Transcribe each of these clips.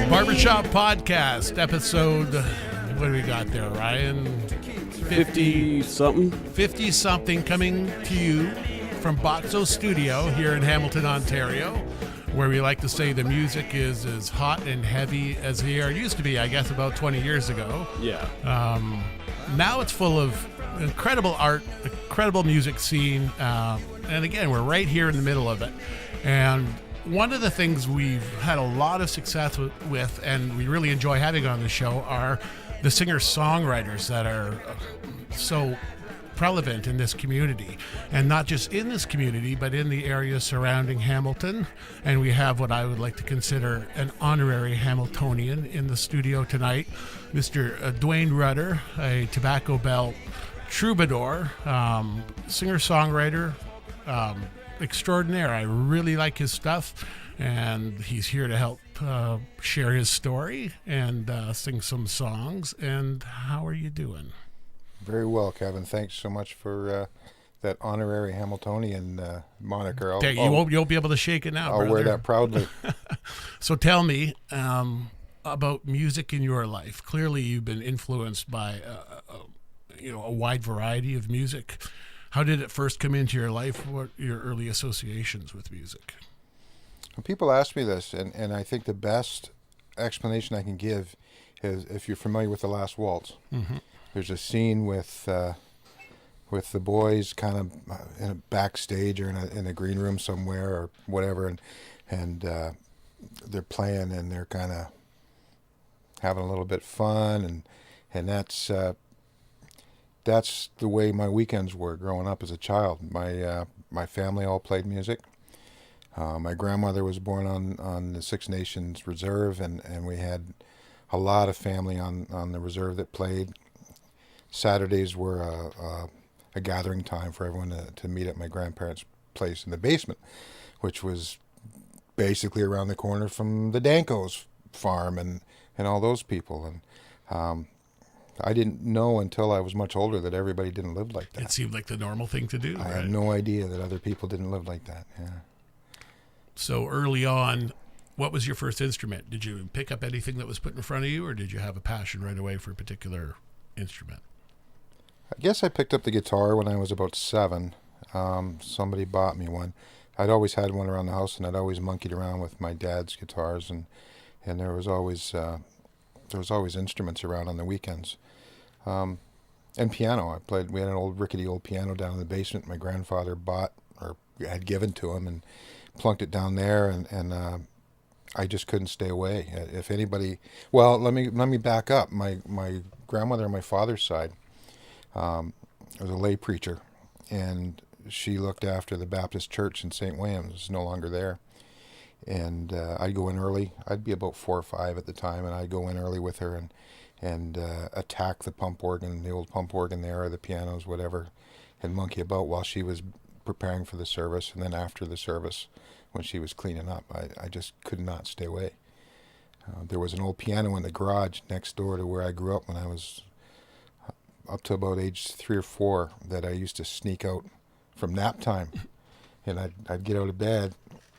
Barbershop Podcast, episode, what do we got there, Ryan? 50-something. 50-something, coming to you from Botzo Studio here in Hamilton, Ontario, where we like to say the music is as hot and heavy as the air used to be, I guess, about 20 years ago. Yeah. Now it's full of incredible art, incredible music scene, and again, we're right here in the middle of it. And one of the things we've had a lot of success with, and we really enjoy having on the show, are the singer-songwriters that are so relevant in this community, and not just in this community, but in the area surrounding Hamilton. And we have what I would like to consider an honorary Hamiltonian in the studio tonight, Mr. Duane Rutter, a Tobacco Belt troubadour, singer-songwriter, extraordinaire. I really like his stuff, and he's here to help share his story and sing some songs. And how are you doing? Very well, Kevin. Thanks so much for that honorary Hamiltonian moniker. You'll be able to shake it now, I'll brother. wear that proudly. So tell me about music in your life. Clearly, you've been influenced by a wide variety of music. How did it first come into your life? What are your early associations with music? When people ask me this, and I think the best explanation I can give is if you're familiar with The Last Waltz. Mm-hmm. There's a scene with the boys kind of in a backstage or in a green room somewhere or whatever, and they're playing and they're kind of having a little bit fun, and that's the way my weekends were growing up as a child. My family all played music. My grandmother was born on the Six Nations Reserve, and we had a lot of family on the reserve that played. Saturdays were a gathering time for everyone to meet at my grandparents' place in the basement, which was basically around the corner from the Danko's farm and all those people. And I didn't know until I was much older that everybody didn't live like that. It seemed like the normal thing to do. I had no idea that other people didn't live like that. Yeah. So early on, what was your first instrument? Did you pick up anything that was put in front of you, or did you have a passion right away for a particular instrument? I guess I picked up the guitar when I was about 7. Somebody bought me one. I'd always had one around the house, and I'd always monkeyed around with my dad's guitars, and there was always instruments around on the weekends. And piano. We had an rickety old piano down in the basement my grandfather bought or had given to him, and plunked it down there, and I just couldn't stay away. If anybody, well, let me back up. My grandmother on my father's side was a lay preacher, and she looked after the Baptist church in St. Williams. It's no longer there. And I'd go in early. I'd be about 4 or 5 at the time, and I'd go in early with her and attack the pump organ, the old pump organ there, or the pianos, whatever, and monkey about while she was preparing for the service. And then after the service, when she was cleaning up, I just could not stay away. There was an old piano in the garage next door to where I grew up when I was up to about age 3 or 4 that I used to sneak out from nap time. And I'd get out of bed,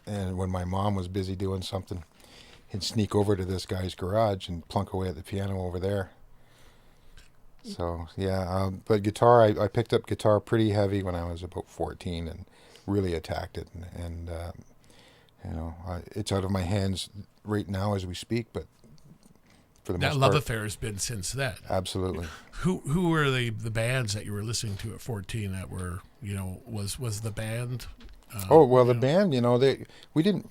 and when my mom was busy doing something, and sneak over to this guy's garage and plunk away at the piano over there. So, yeah, but guitar, I picked up guitar pretty heavy when I was about 14 and really attacked it. And it's out of my hands right now as we speak, but for the most part. That love affair has been since then. Absolutely. Who were the bands that you were listening to at 14 that were, was the band? The band, we didn't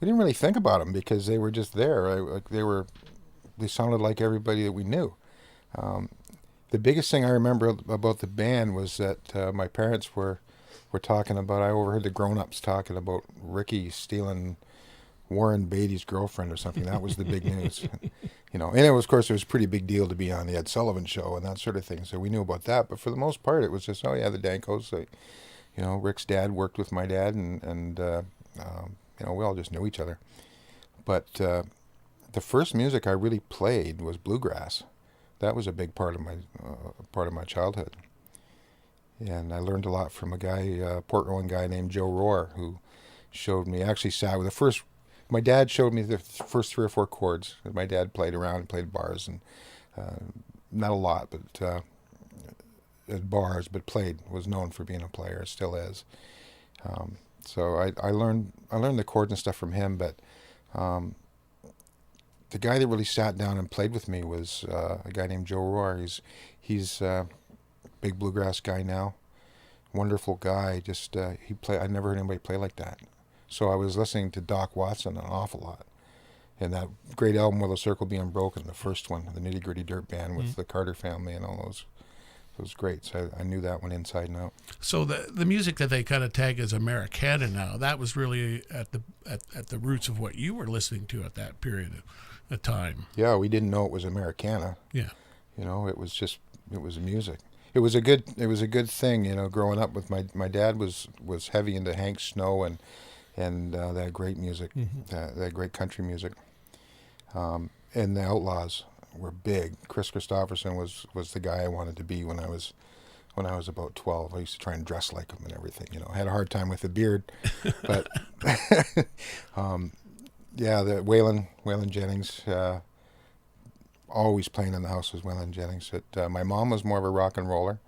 really think about them because they were just there. They sounded like everybody that we knew. The biggest thing I remember about the band was that my parents were talking about, I overheard the grown-ups talking about Ricky stealing Warren Beatty's girlfriend or something. That was the big news. And it was, of course, it was a pretty big deal to be on the Ed Sullivan Show and that sort of thing. So we knew about that. But for the most part, it was just, the Dankos. Rick's dad worked with my dad, and we all just knew each other. But the first music I really played was bluegrass. That was a big part of my childhood. And I learned a lot from a guy, Port Rowan guy named Joe Rohr, who showed me, actually sat with the my dad showed me the first 3 or 4 chords. My dad played around and played bars, and not a lot, but at bars, but was known for being a player, still is. So I learned the chords and stuff from him, but the guy that really sat down and played with me was a guy named Joe Rohr. He's a big bluegrass guy now, wonderful guy. Just I never heard anybody play like that. So I was listening to Doc Watson an awful lot, and that great album Will the Circle Be Unbroken, the first one, the Nitty Gritty Dirt Band with the Carter family and all those. It was great. So I knew that one inside and out. So the music that they kind of tag as Americana now, that was really at the roots of what you were listening to at that period of time. Yeah, we didn't know it was Americana. Yeah. It was music. It was a good thing, growing up with my dad was heavy into Hank Snow and that great music, that great country music. And the Outlaws were big. Chris Christopherson was the guy I wanted to be when I was about 12. I used to try and dress like him and everything. I had a hard time with the beard, but yeah, the Waylon Jennings. Always playing in the house was Waylon Jennings. My mom was more of a rock and roller,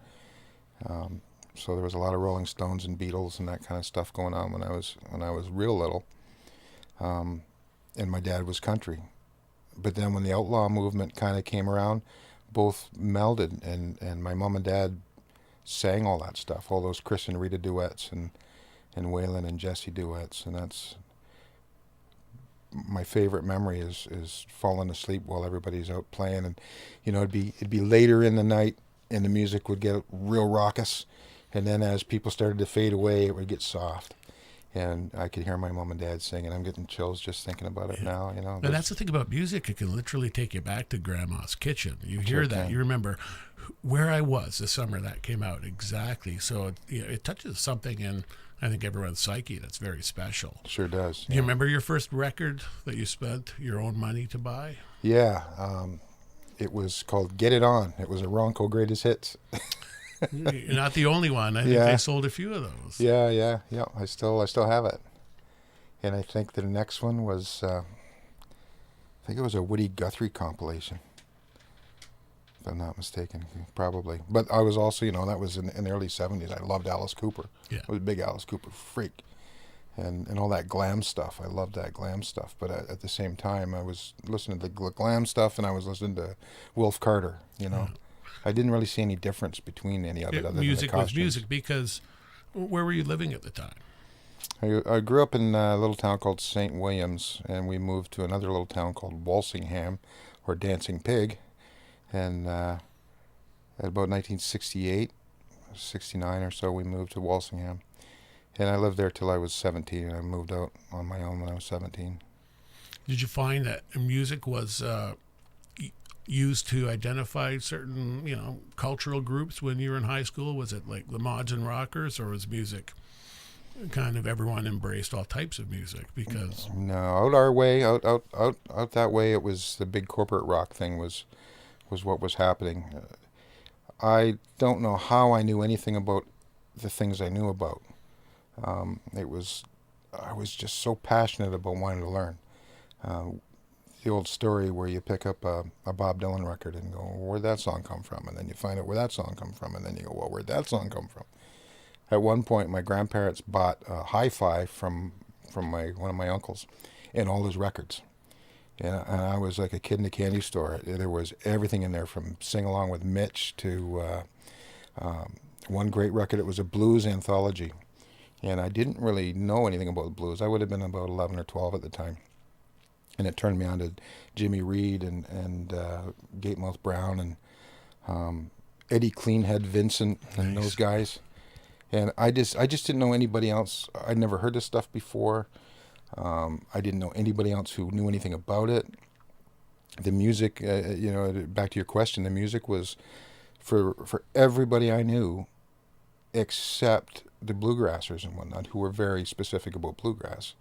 so there was a lot of Rolling Stones and Beatles and that kind of stuff going on when I was real little. And my dad was country. But then when the outlaw movement kind of came around, both melded, and my mom and dad sang all that stuff, all those Chris and Rita duets and Waylon and Jesse duets, and that's my favorite memory is falling asleep while everybody's out playing, and it'd be later in the night and the music would get real raucous, and then as people started to fade away, it would get soft. And I could hear my mom and dad singing. I'm getting chills just thinking about it now. And that's the thing about music; it can literally take you back to Grandma's kitchen. You hear that, you remember where I was the summer that came out exactly. So it touches something in, I think, everyone's psyche that's very special. Sure does. Do you remember your first record that you spent your own money to buy? Yeah, it was called "Get It On." It was a Ronco Greatest Hits. You're not the only one. I think they sold a few of those. Yeah. I still have it, and I think the next one was, I think it was a Woody Guthrie compilation, if I'm not mistaken, probably. But I was also, that was in the early '70s. I loved Alice Cooper. Yeah, I was a big Alice Cooper freak, and all that glam stuff. I loved that glam stuff. But at the same time, I was listening to the glam stuff, and I was listening to Wilf Carter. Yeah. I didn't really see any difference between any of it other than the costumes. Music was music, because where were you living at the time? I grew up in a little town called St. Williams, and we moved to another little town called Walsingham, or Dancing Pig, and at about 1968, 69 or so, we moved to Walsingham. And I lived there till I was 17, and I moved out on my own when I was 17. Did you find that music was used to identify certain, cultural groups when you were in high school? Was it like the Mods and Rockers, or was music kind of everyone embraced all types of music? Because no, out our way, out that way, it was the big corporate rock thing was what was happening. I don't know how I knew anything about the things I knew about. I was just so passionate about wanting to learn. The old story where you pick up a Bob Dylan record and go, well, where'd that song come from? And then you find out where that song come from, and then you go, well, where'd that song come from? At one point, my grandparents bought a hi-fi from one of my uncles and all his records. And I was like a kid in a candy store. There was everything in there, from Sing Along with Mitch to one great record. It was a blues anthology. And I didn't really know anything about the blues. I would have been about 11 or 12 at the time. And it turned me on to Jimmy Reed and Gatemouth Brown and Eddie Cleanhead Vincent and those guys. And I just didn't know anybody else. I'd never heard this stuff before. I didn't know anybody else who knew anything about it. The music, back to your question, the music was for everybody I knew, except the bluegrassers and whatnot, who were very specific about bluegrass.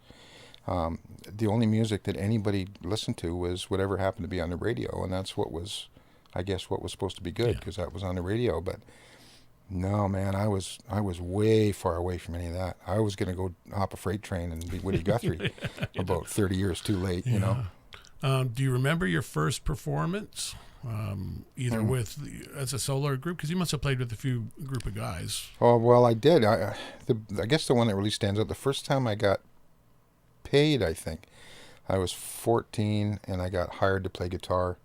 The only music that anybody listened to was whatever happened to be on the radio, and that's what was supposed to be good, because that was on the radio. But No, man, I was way far away from any of that. I was going to go hop a freight train and be Woody Guthrie about 30 years too late, you know. Do you remember your first performance, either as a solo or group? Because you must have played with a few group of guys. Oh, well, I did. I guess the one that really stands out, the first time I got paid, I think, I was 14, and I got hired to play guitar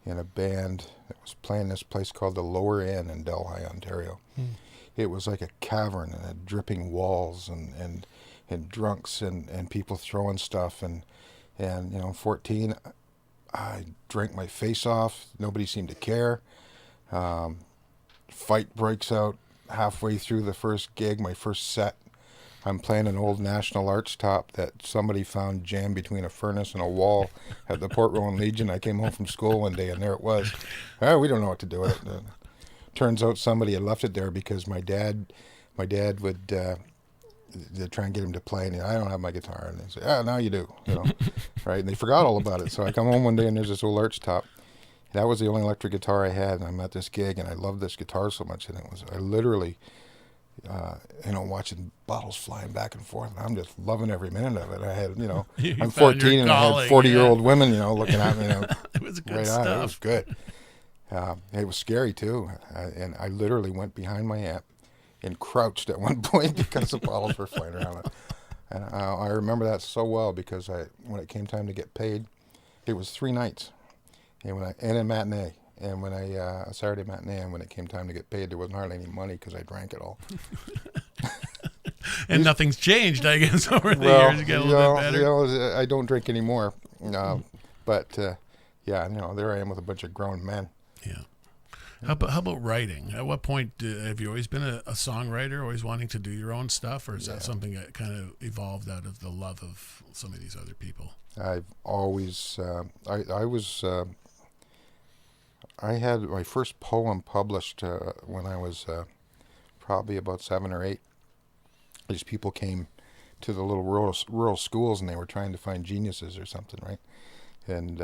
in a band that was playing this place called the Lower Inn in Delhi, Ontario. It was like a cavern and had dripping walls and drunks and people throwing stuff and 14, I drank my face off. Nobody seemed to care. Fight breaks out halfway through the first gig, my first set. I'm playing an old National Arts top that somebody found jammed between a furnace and a wall at the Port Rowan Legion. I came home from school one day and there it was. Oh, we don't know what to do with it. Turns out somebody had left it there because my dad would try and get him to play, and I don't have my guitar. And they say, now you do, right? And they forgot all about it. So I come home one day and there's this old Arch top. That was the only electric guitar I had, and I'm at this gig, and I loved this guitar so much, and I literally, watching bottles flying back and forth, and I'm just loving every minute of it. I had, I'm 14 and I had 40-year-old women, looking at me. It was good right stuff. on. It was good. It was scary too, and I literally went behind my amp and crouched at one point because the bottles were flying around. And I remember that so well because when it came time to get paid, it was 3 nights, and a matinee. And when a Saturday matinee, and when it came time to get paid, there wasn't hardly any money because I drank it all. And nothing's changed, I guess, over the years. You get a little bit better. I don't drink anymore. But there I am with a bunch of grown men. Yeah. How about writing? At what point have you always been a songwriter, always wanting to do your own stuff, or is that something that kind of evolved out of the love of some of these other people? I've always, I had my first poem published when I was probably about 7 or 8. These people came to the little rural schools, and they were trying to find geniuses or something, right? And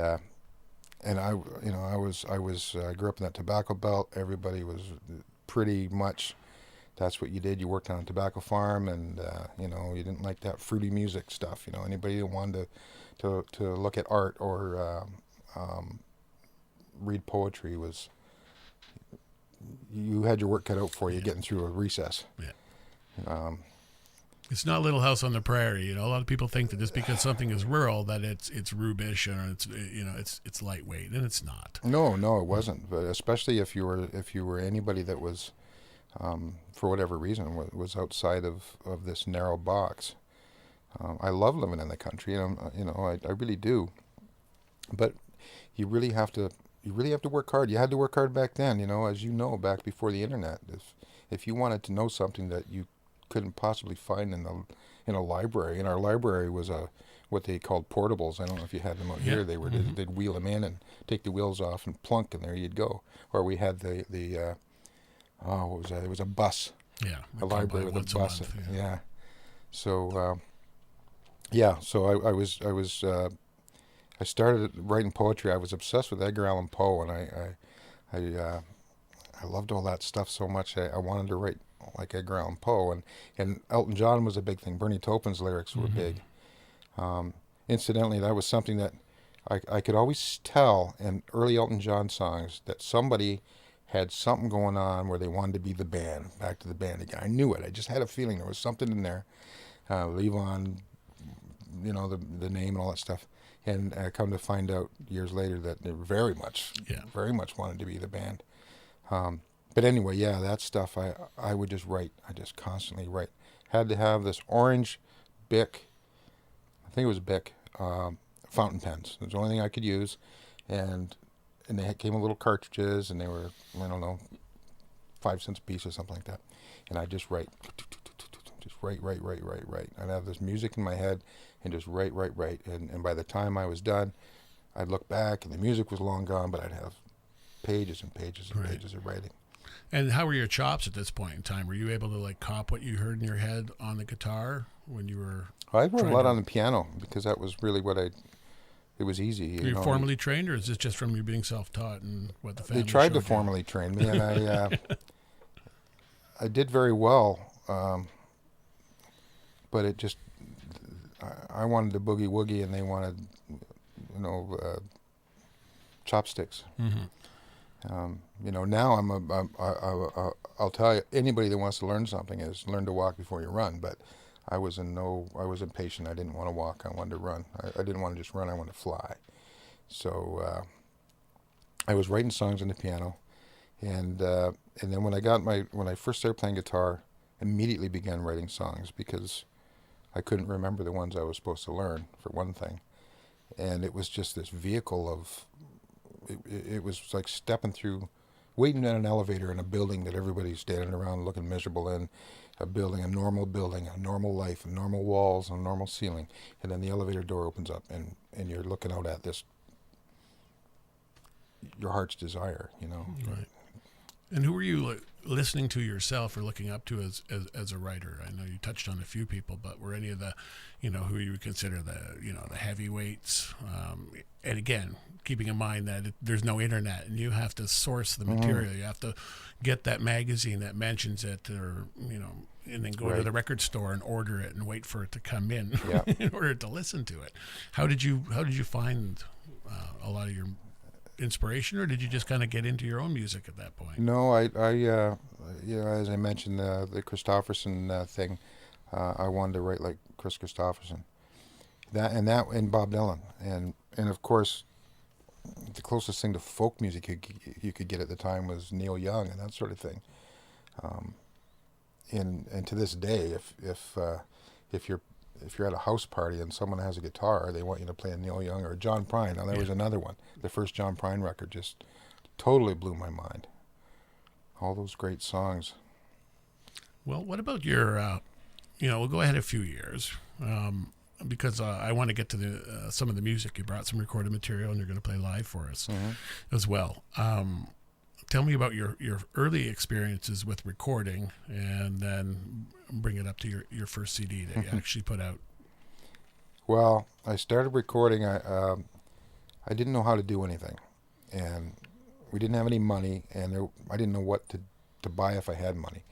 I grew up in that tobacco belt. Everybody was pretty much, that's what you did. You worked on a tobacco farm, and you didn't like that fruity music stuff. Anybody that wanted to look at art or read poetry you had your work cut out for you getting through a recess. Yeah. It's not Little House on the Prairie. A lot of people think that just because something is rural that it's rubish or it's lightweight, and it's not. No, it wasn't. But especially if you were anybody that was, for whatever reason, was outside of this narrow box. I love living in the country, and I really do. But you really have to work hard. You had to work hard back then. As back before the internet. If you wanted to know something that you couldn't possibly find in a library. And our library was what they called portables. I don't know if you had them out here. They were they'd wheel them in and take the wheels off and plunk, and there you'd go. Or we had the what was that? It was a bus. Yeah, a library with a bus. Month, yeah. So I started writing poetry. I was obsessed with Edgar Allan Poe, and I loved all that stuff so much. I wanted to write like Edgar Allan Poe, and Elton John was a big thing. Bernie Taupin's lyrics were big. Incidentally, that was something that I could always tell in early Elton John songs that somebody had something going on where they wanted to be the band, back to the band again. I knew it. I just had a feeling there was something in there. Levon, the name and all that stuff. And I come to find out years later that they very much wanted to be the band. But anyway, that stuff, I would just write. I just constantly write. Had to have this orange Bic, I think it was Bic, fountain pens. It was the only thing I could use. And they came with little cartridges, and they were, 5 cents a piece or something like that. And I just write. Just write. I'd have this music in my head and just write. And by the time I was done, I'd look back, and the music was long gone, but I'd have pages and pages and pages of writing. And how were your chops at this point in time? Were you able to cop what you heard in your head on the guitar when you were? I wrote a lot on the piano because that was really it was easy. Were you formally trained, or is this just from you being self-taught and what the family? They tried to showed you? formally train me, and I did very well, but it just I wanted the boogie woogie, and they wanted, chopsticks. Now I'll tell you, anybody that wants to learn something is learn to walk before you run. But I was impatient. I didn't want to walk. I wanted to run. I didn't want to just run. I wanted to fly. So I was writing songs on the piano, and then when I first started playing guitar, immediately began writing songs because I couldn't remember the ones I was supposed to learn, for one thing. And it was just this vehicle of, it was like waiting in an elevator in a building that everybody's standing around looking miserable in, a normal building, a normal life, and normal walls, and a normal ceiling. And then the elevator door opens up, and you're looking out at this, your heart's desire, Right. And who were you listening to yourself or looking up to as a writer? I know you touched on a few people, but were any of the, who you would consider the heavyweights? And again, keeping in mind that there's no internet, and you have to source the material. You have to get that magazine that mentions it, or and then go to the record store and order it and wait for it to come in in order to listen to it. How did you find a lot of your inspiration, or did you just kind of get into your own music at that point? No, I as I mentioned, the Christofferson thing, I wanted to write like Chris Christofferson, and Bob Dylan, and of course, the closest thing to folk music you could get at the time was Neil Young and that sort of thing. And to this day, if you're at a house party and someone has a guitar, they want you to play a Neil Young or John Prine. Now, there was another one. The first John Prine record just totally blew my mind. All those great songs. Well, what about your, we'll go ahead a few years, because I want to get to some of the music. You brought some recorded material, and you're going to play live for us as well. Tell me about your early experiences with recording, and then bring it up to your first CD that you actually put out. Well, I started recording. I didn't know how to do anything, and we didn't have any money, and I didn't know what to buy if I had money.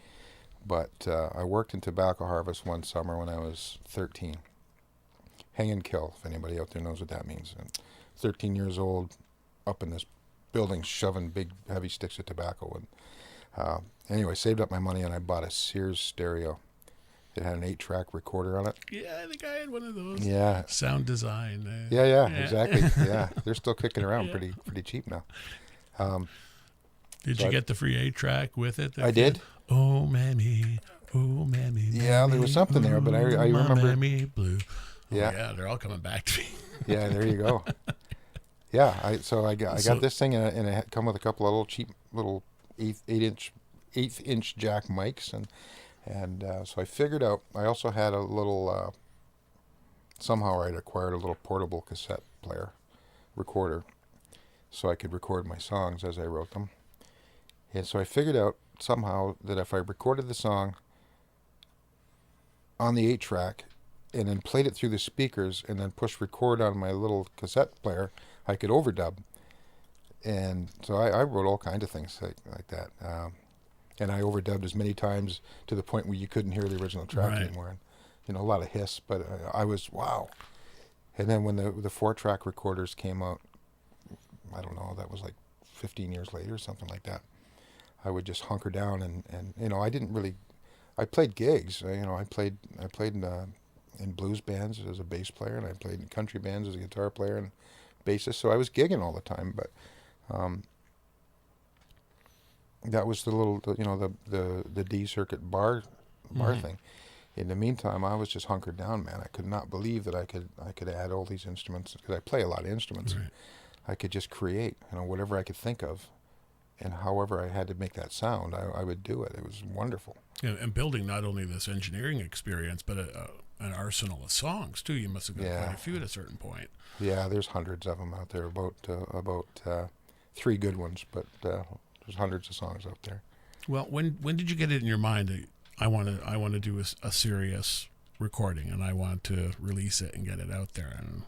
But I worked in tobacco harvest one summer when I was 13. Hang and kill, if anybody out there knows what that means. And 13 years old, up in this building, shoving big, heavy sticks of tobacco. And anyway, saved up my money, and I bought a Sears stereo. It had an 8-track recorder on it. Yeah, I think I had one of those. Yeah. Sound design. Yeah, exactly. Yeah, they're still kicking around pretty cheap now. Did you get the free 8-track with it? I did. Oh, mammy. Oh, mammy. Yeah, there was something there, but I remember. Mammy blue. Yeah. Oh, yeah, they're all coming back to me. Yeah, there you go. Yeah, I got this thing, and it had come with a couple of little cheap little eighth inch jack mics, and so I figured out. I also had a little. Somehow I'd acquired a little portable cassette player, recorder, so I could record my songs as I wrote them. And so I figured out somehow that if I recorded the song on the 8-track and then played it through the speakers and then pushed record on my little cassette player, I could overdub. And so I wrote all kinds of things like that. And I overdubbed as many times to the point where you couldn't hear the original track anymore. And, a lot of hiss, but I was, wow. And then when the 4-track recorders came out, I don't know, that was like 15 years later, something like that. I would just hunker down and I didn't really, I played gigs. I played in blues bands as a bass player, and I played in country bands as a guitar player and bassist. So I was gigging all the time, but that was the little, the D circuit bar thing. In the meantime, I was just hunkered down, man. I could not believe that I could add all these instruments, because I play a lot of instruments. Right. I could just create, whatever I could think of. And however I had to make that sound, I would do it. It was wonderful. And building not only this engineering experience, but an arsenal of songs too. You must have got quite a few at a certain point. Yeah, there's hundreds of them out there. About 3 good ones, but there's hundreds of songs out there. Well, when did you get it in your mind that I want to do a serious recording, and I want to release it and get it out there? And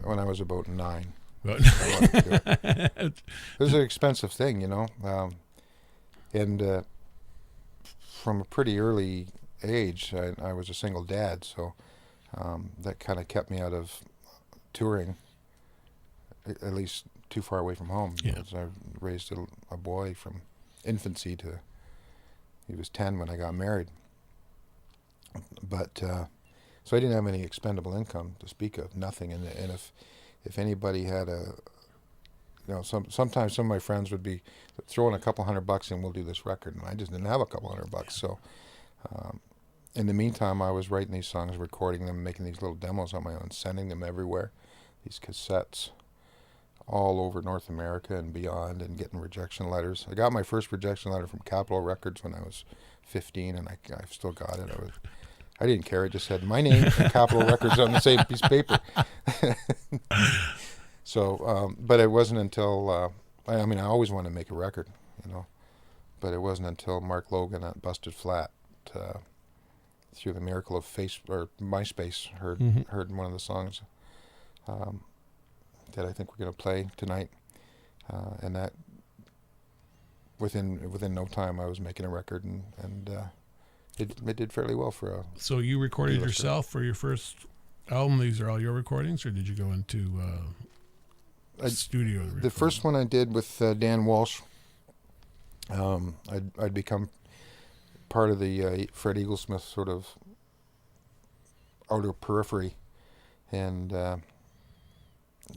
when I was about 9. But It was an expensive thing, and from a pretty early age, I was a single dad, so that kind of kept me out of touring, at least too far away from home. Yeah. Because I raised a boy from infancy to, he was 10 when I got married. But so I didn't have any expendable income to speak of, nothing. And if anybody had sometimes some of my friends would be throwing a couple $100 in, we'll do this record, and I just didn't have a couple $100. So in the meantime, I was writing these songs, recording them, making these little demos on my own, sending them everywhere, these cassettes all over North America and beyond, and getting rejection letters. I got my first rejection letter from Capitol Records when I was 15, and I've still got it. I didn't care. It just said my name and Capitol Records on the same piece of paper. So, but it wasn't until, I always wanted to make a record, but it wasn't until Mark Logan at Busted Flat, through the miracle of MySpace, heard one of the songs that I think we're going to play tonight, and that within no time I was making a record, and it did fairly well for a. So you recorded yourself for your first album? These are all your recordings, or did you go into studio? The first one I did with Dan Walsh. I'd become part of the Fred Eaglesmith sort of outer periphery, and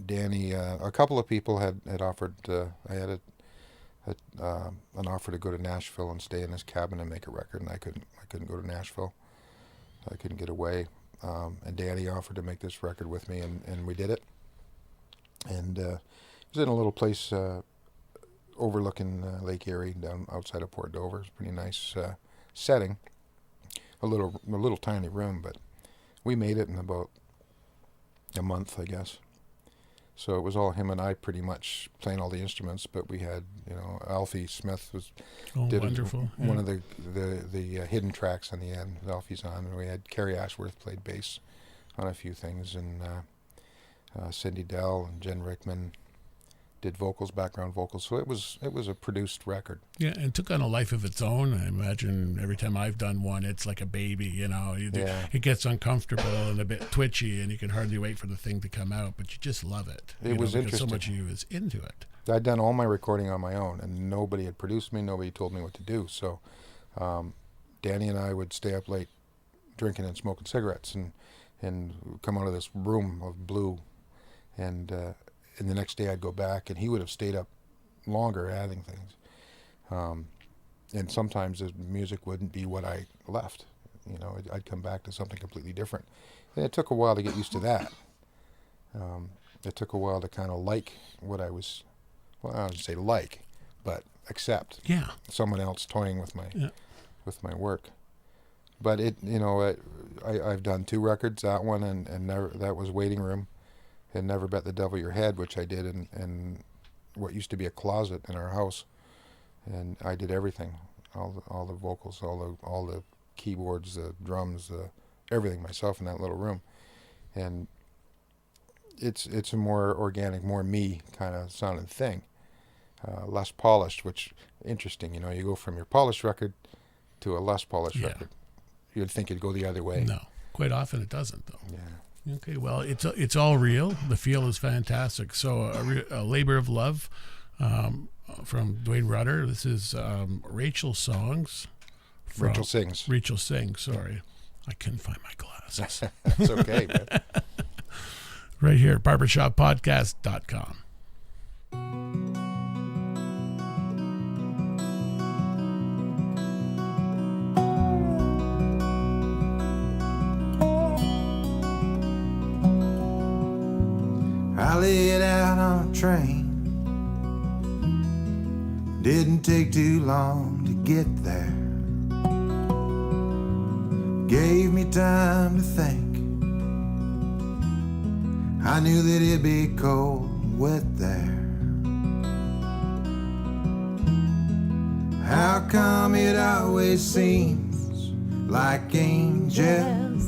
Danny, a couple of people had offered. I had an offer to go to Nashville and stay in his cabin and make a record, and I couldn't go to Nashville. I couldn't get away, and Danny offered to make this record with me, and we did it. And it was in a little place overlooking Lake Erie, down outside of Port Dover. It's a pretty nice setting, a little tiny room, but we made it in about a month, I guess. So it was all him and I pretty much playing all the instruments, but we had, Alfie Smith did wonderful. One of the hidden tracks on the end. Alfie's on, and we had Carrie Ashworth played bass on a few things, and Cindy Dell and Jen Rickman did background vocals. So it was a produced record. Yeah, and took on a life of its own. I imagine every time I've done one, it's like a baby, It gets uncomfortable and a bit twitchy, and you can hardly wait for the thing to come out, but you just love it. It was interesting. So much of you is into it. I'd done all my recording on my own, and nobody had produced me, nobody told me what to do. So Danny and I would stay up late drinking and smoking cigarettes, and come out of this room of blue, and the next day I'd go back, and he would have stayed up longer adding things. And sometimes the music wouldn't be what I left. I'd come back to something completely different. And it took a while to get used to that. It took a while to kind of like what I was, I wouldn't say like, but accept. Yeah. Someone else toying with my work. But I've done 2 records, that one and never, that was Waiting Room, and Never Bet the Devil Your Head, which I did in what used to be a closet in our house, and I did everything, all the vocals, all the keyboards, the drums, everything myself in that little room, and it's a more organic, more me kind of sounding thing, less polished, which interesting. You go from your polished record to a less polished record. You'd think it'd go the other way. No, quite often it doesn't, though. Yeah. Okay, well, it's all real. The feel is fantastic. So a labor of love from Duane Rutter. This is Rachel Songs. Rachel Sings. Rachel Sings, sorry. I couldn't find my glasses. That's okay, man. Right here, barbershoppodcast.com. I laid out on a train. Didn't take too long to get there. Gave me time to think. I knew that it'd be cold and wet there. How come it always seems like angels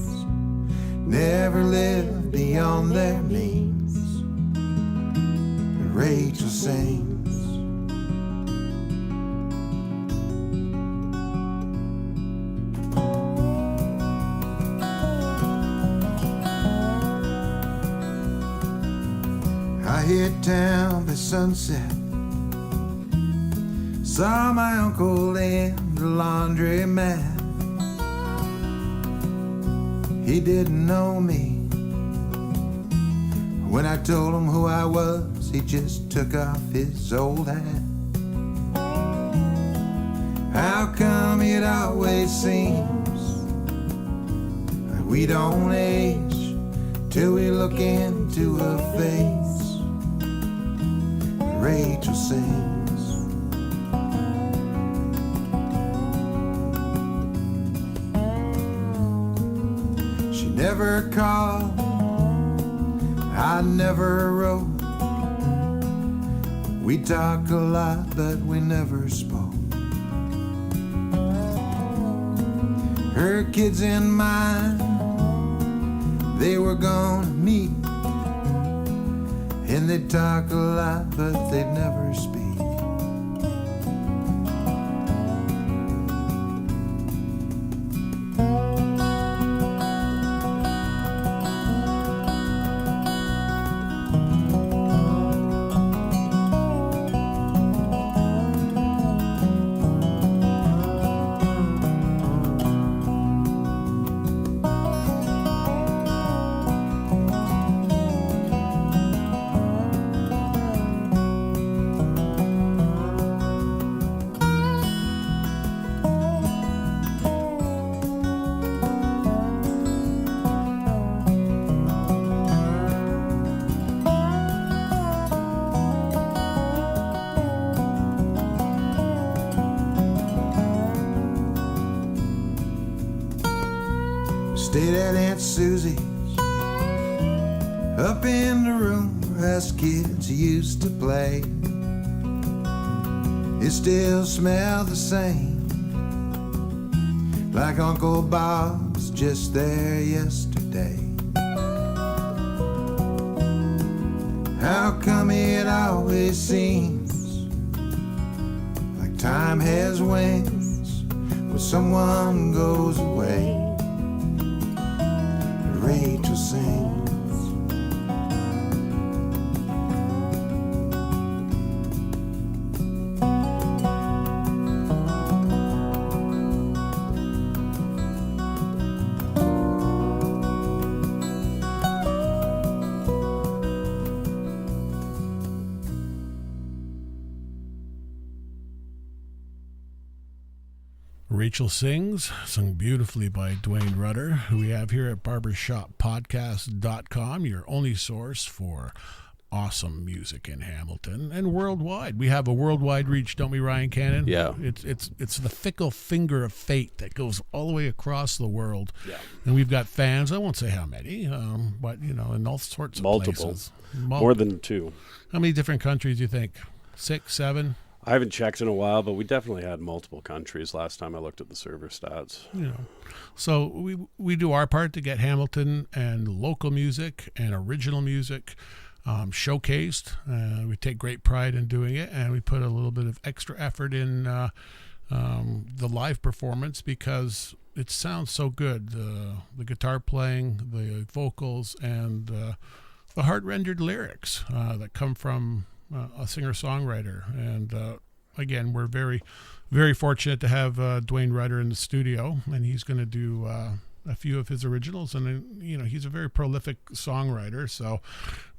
never live beyond their means? Rachel sings. hit town by sunset. Saw my uncle in the laundromat. He didn't know me. When I told him who I was, he just took off his old hat. How come it always seems like we don't age till we look into her face? Rachel sings. She never called, I never wrote. We talk a lot, but we never spoke. Her kids and mine, they were gonna meet, and they'd talk a lot, but they'd never speak. Stayed at Aunt Susie's, up in the room where us kids used to play. It still smelled the same, like Uncle Bob was just there yesterday. How come it always seems like time has wings when someone goes away? Rachel sings. Rachel Sings, sung beautifully by Duane Rutter, who we have here at barbershoppodcast.com, your only source for awesome music in Hamilton and worldwide. We have a worldwide reach, don't we, Ryan Cannon? Yeah. It's the fickle finger of fate that goes all the way across the world. Yeah. And we've got fans, I won't say how many, but, in all sorts of places. More than 2. How many different countries do you think? 6, 7? I haven't checked in a while, but we definitely had multiple countries last time I looked at the server stats. So we do our part to get Hamilton and local music and original music showcased. We take great pride in doing it, and we put a little bit of extra effort in the live performance because it sounds so good. The guitar playing, the vocals, and the heart-rendered lyrics that come from a singer-songwriter. And again, we're very, very fortunate to have Duane Rutter in the studio, and he's going to do a few of his originals. And he's a very prolific songwriter, so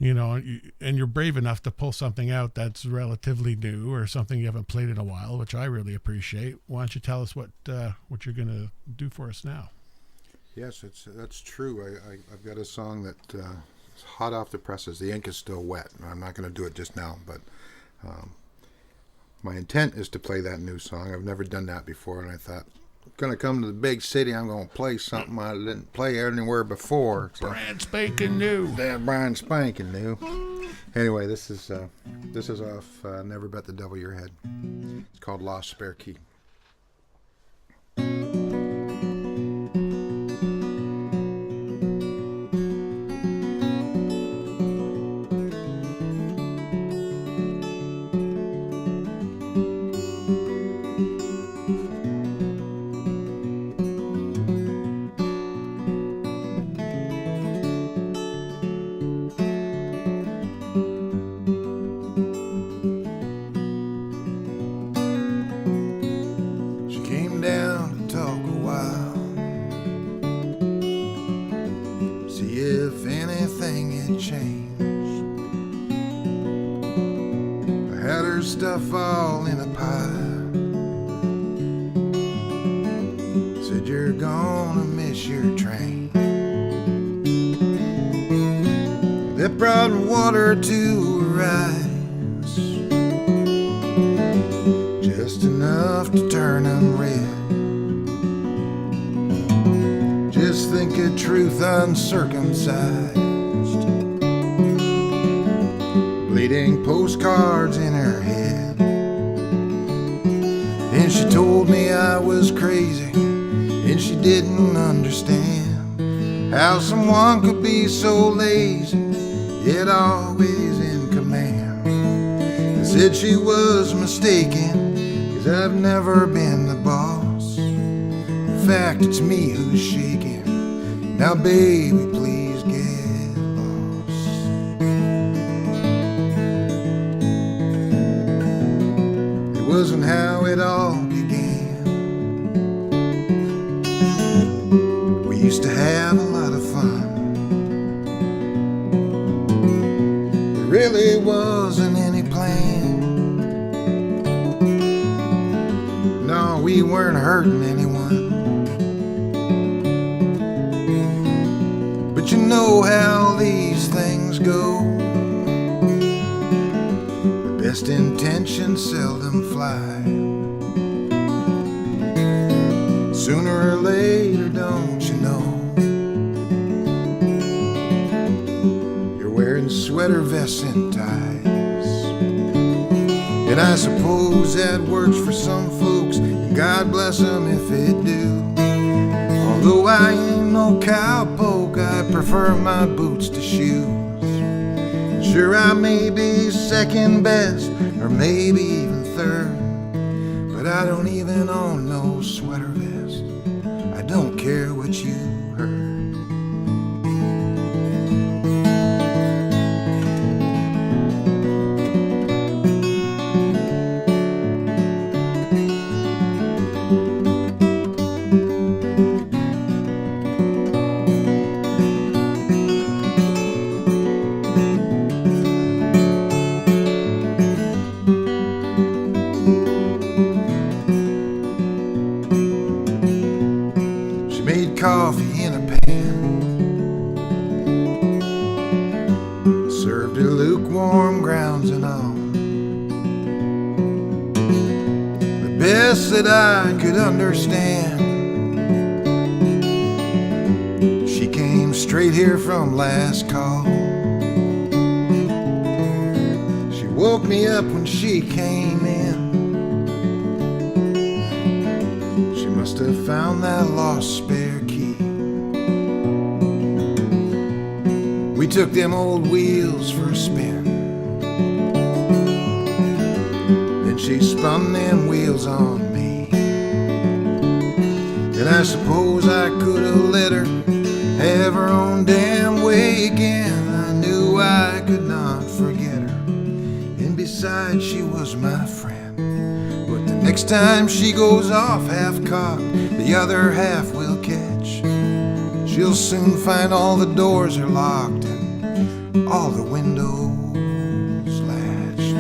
and you're brave enough to pull something out that's relatively new or something you haven't played in a while, which I really appreciate. Why don't you tell us what you're going to do for us now? Yes, that's true. I've got a song that it's hot off the presses. The ink is still wet. I'm not going to do it just now, but my intent is to play that new song. I've never done that before, and I thought, I'm going to come to the big city. I'm going to play something I didn't play anywhere before. So, brand spanking new. Damn, brand spanking new. Anyway, this is off Never Bet the Devil Your Head. It's called Lost Spare Key. if anything had changed. I had her stuff all in a pile. Said you're gonna miss your train. That brought water to her eyes, just enough to turn them red. Just think of truth uncircumcised, bleeding postcards in her head. And she told me I was crazy, and she didn't understand how someone could be so lazy, yet always in command. And said she was mistaken, 'cause I've never been the boss. In fact, it's me who's shaking. Now baby, please get lost. It wasn't how it all began. We used to have a lot of fun. There really wasn't any plan. No, we weren't hurting anyone. But you know how these things go. The best intentions seldom fly. Sooner or later, don't you know, you're wearing sweater vests and ties. And I suppose that works for some folks, and God bless them if it do. Although I ain't no cowpoke, I prefer my boots to shoes. Sure, I may be second best, or maybe even third, but I don't even own no sweater vest. I don't care what you heard. Coffee in a pan, served her lukewarm grounds and all. The best that I could understand. She came straight here from last call. She woke me up when she came in. She must have found that lost spare key. We took them old wheels for a spin. Then she spun them wheels on me. And I suppose I could have let her have her own damn way again. I knew I could not forget her, and besides, she was my friend. But the next time she goes off half-cocked, the other half will catch. She'll soon find all the doors are locked and all the windows latched.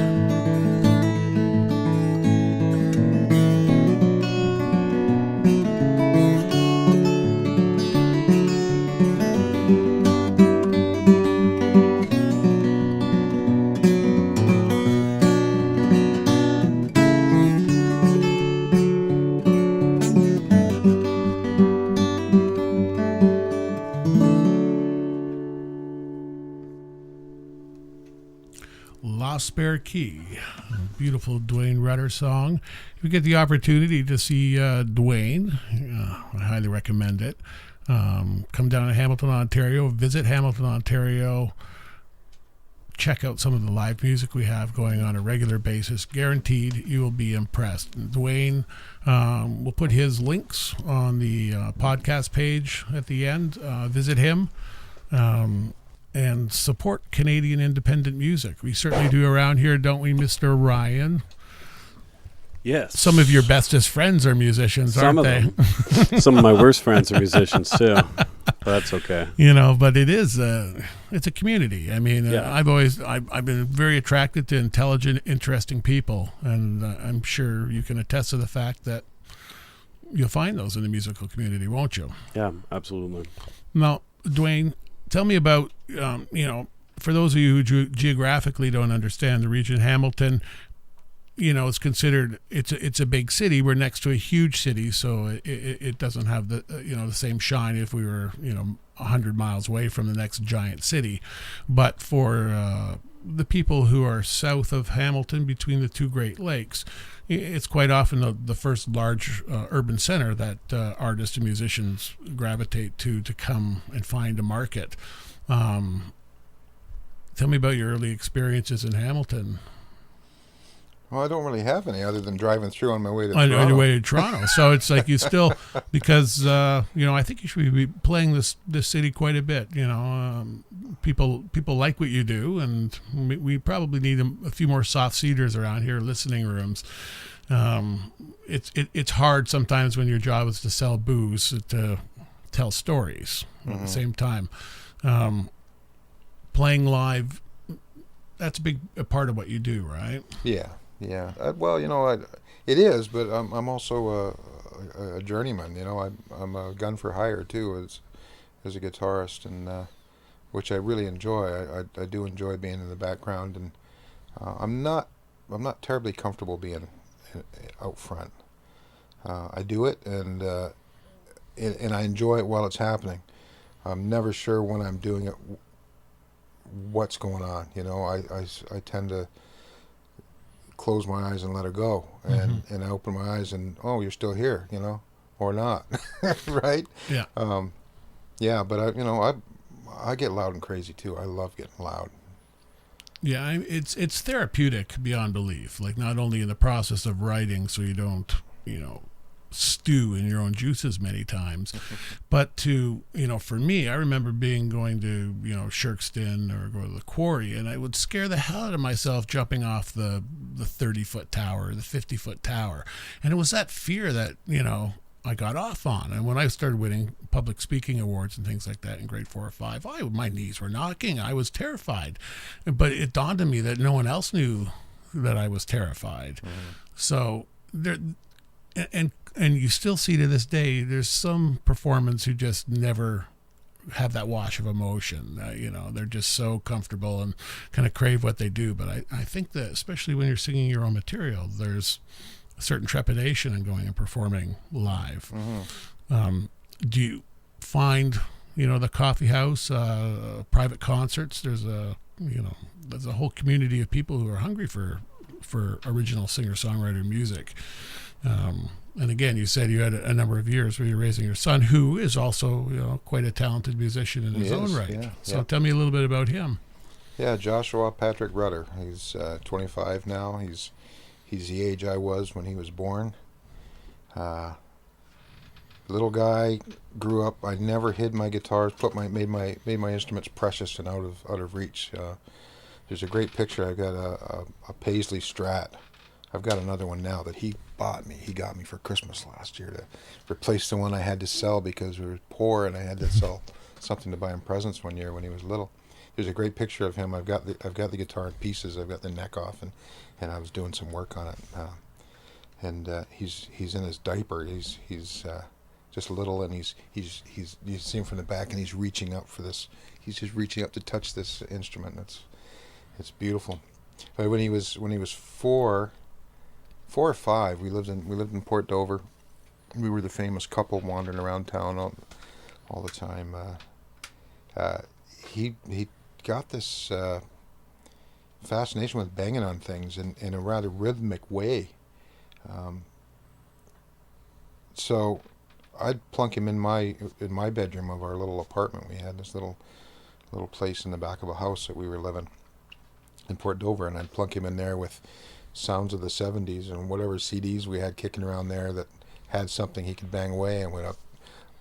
Spare Key, a beautiful Duane Rutter song. If you get the opportunity to see Duane, I highly recommend it. Come down to Hamilton, Ontario, visit Hamilton, Ontario, check out some of the live music we have going on a regular basis. Guaranteed you will be impressed. Duane will put his links on the podcast page at the end. Visit him. And support Canadian independent music. We certainly do around here, don't we, Mr. Ryan? Yes. Some of your bestest friends are musicians, aren't they? Some of my worst friends are musicians, too. That's okay. But it is it's a community. I mean, Yeah. I've been very attracted to intelligent, interesting people, and I'm sure you can attest to the fact that you'll find those in the musical community, won't you? Yeah, absolutely. Now, Duane, tell me about for those of you who geographically don't understand the region, Hamilton, it's considered it's a big city. We're next to a huge city, so it doesn't have the the same shine if we were 100 miles away from the next giant city. But for the people who are south of Hamilton, between the two Great Lakes, it's quite often the first large urban center that artists and musicians gravitate to come and find a market. Tell me about your early experiences in Hamilton. Well, I don't really have any other than driving through on my way to On Toronto. your way to Toronto. So it's like you still, because, I think you should be playing this city quite a bit. People like what you do, and we probably need a few more soft seaters around here, listening rooms. It's hard sometimes when your job is to sell booze to tell stories at the same time. Playing live, that's a part of what you do, right? Yeah. It is, but I'm also a journeyman. I'm a gun for hire too, as a guitarist, and which I really enjoy. I do enjoy being in the background, and I'm not terribly comfortable being out front. I do it, and I enjoy it while it's happening. I'm never sure when I'm doing it what's going on. I tend to close my eyes and let it go, and I open my eyes and, oh, you're still here, or not. Right? Yeah. But I get loud and crazy too. I love getting loud. Yeah, it's therapeutic beyond belief. Like, not only in the process of writing, so you don't stew in your own juices many times, but to for me, I remember going to Shirkston or go to the Quarry, and I would scare the hell out of myself jumping off the 30-foot tower, the 50-foot tower, and it was that fear that I got off on. And when I started winning public speaking awards and things like that in grade 4 or 5, my knees were knocking. I was terrified, but it dawned on me that no one else knew that I was terrified. So there. And you still see to this day, there's some performers who just never have that wash of emotion. They're just so comfortable and kind of crave what they do. But I think that especially when you're singing your own material, there's a certain trepidation in going and performing live. Do you find, the coffee house, private concerts, there's a whole community of people who are hungry for original singer-songwriter music. And again, you said you had a number of years where you're raising your son, who is also, quite a talented musician in his own right. Yeah, so tell me a little bit about him. Yeah, Joshua Patrick Rutter. He's 25 now. He's the age I was when he was born. Little guy, grew up. I never hid my guitars. Made my instruments precious and out of reach. There's a great picture. I've got a Paisley Strat. I've got another one now that he bought me. He got me for Christmas last year to replace the one I had to sell because we were poor and I had to sell something to buy him presents one year when he was little. There's a great picture of him. I've got the guitar in pieces. I've got the neck off, and I was doing some work on it. He's in his diaper. He's just little, and you see him from the back, and he's reaching up for this. He's just reaching up to touch this instrument. It's beautiful. But when he was 4 or 5, we lived in Port Dover. We were the famous couple wandering around town all the time. He got this fascination with banging on things in a rather rhythmic way. So I'd plunk him in my bedroom of our little apartment. We had this little place in the back of a house that we were living in Port Dover, and I'd plunk him in there with sounds of the 70s and whatever CDs we had kicking around there that had something he could bang away, and went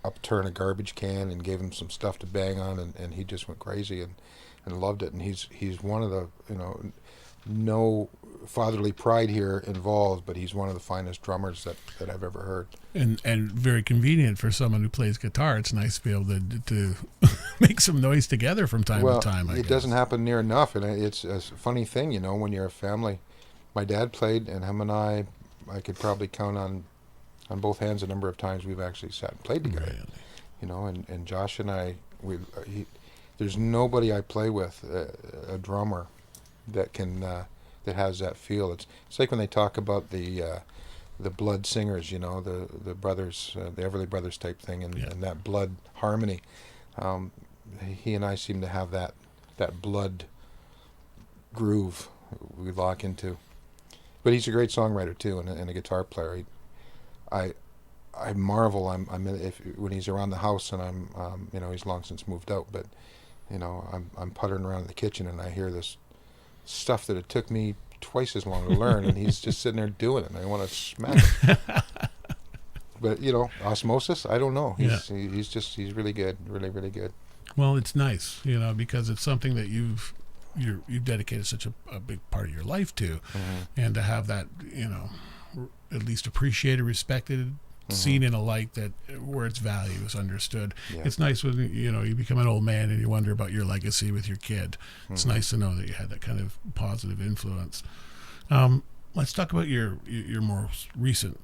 upturn a garbage can and gave him some stuff to bang on, and he just went crazy and loved it. And he's one of the no fatherly pride here involved, but he's one of the finest drummers that I've ever heard. And very convenient for someone who plays guitar. It's nice to be able to make some noise together from time to time. I guess. Doesn't happen near enough, and it's a funny thing, when you're a family. My dad played, and him and I could probably count on both hands the number of times we've actually sat and played together. Really? And Josh and I, there's nobody I play with, a drummer, that can that has that feel. It's like when they talk about the blood singers, the brothers, the Everly Brothers type thing, and that blood harmony. He and I seem to have that blood groove we lock into. But he's a great songwriter too, and a guitar player. I marvel. When he's around the house, and I'm he's long since moved out, but I'm puttering around in the kitchen, and I hear this stuff that it took me twice as long to learn, and he's just sitting there doing it, and I want to smack him. But osmosis, I don't know. He's really good, really, really good. Well, it's nice, because it's something that you've dedicated such a big part of your life to, and to have that, at least appreciated, respected, seen in a light that where its value is understood. Yeah. It's nice when you become an old man and you wonder about your legacy with your kid. It's nice to know that you had that kind of positive influence. Let's talk about your most recent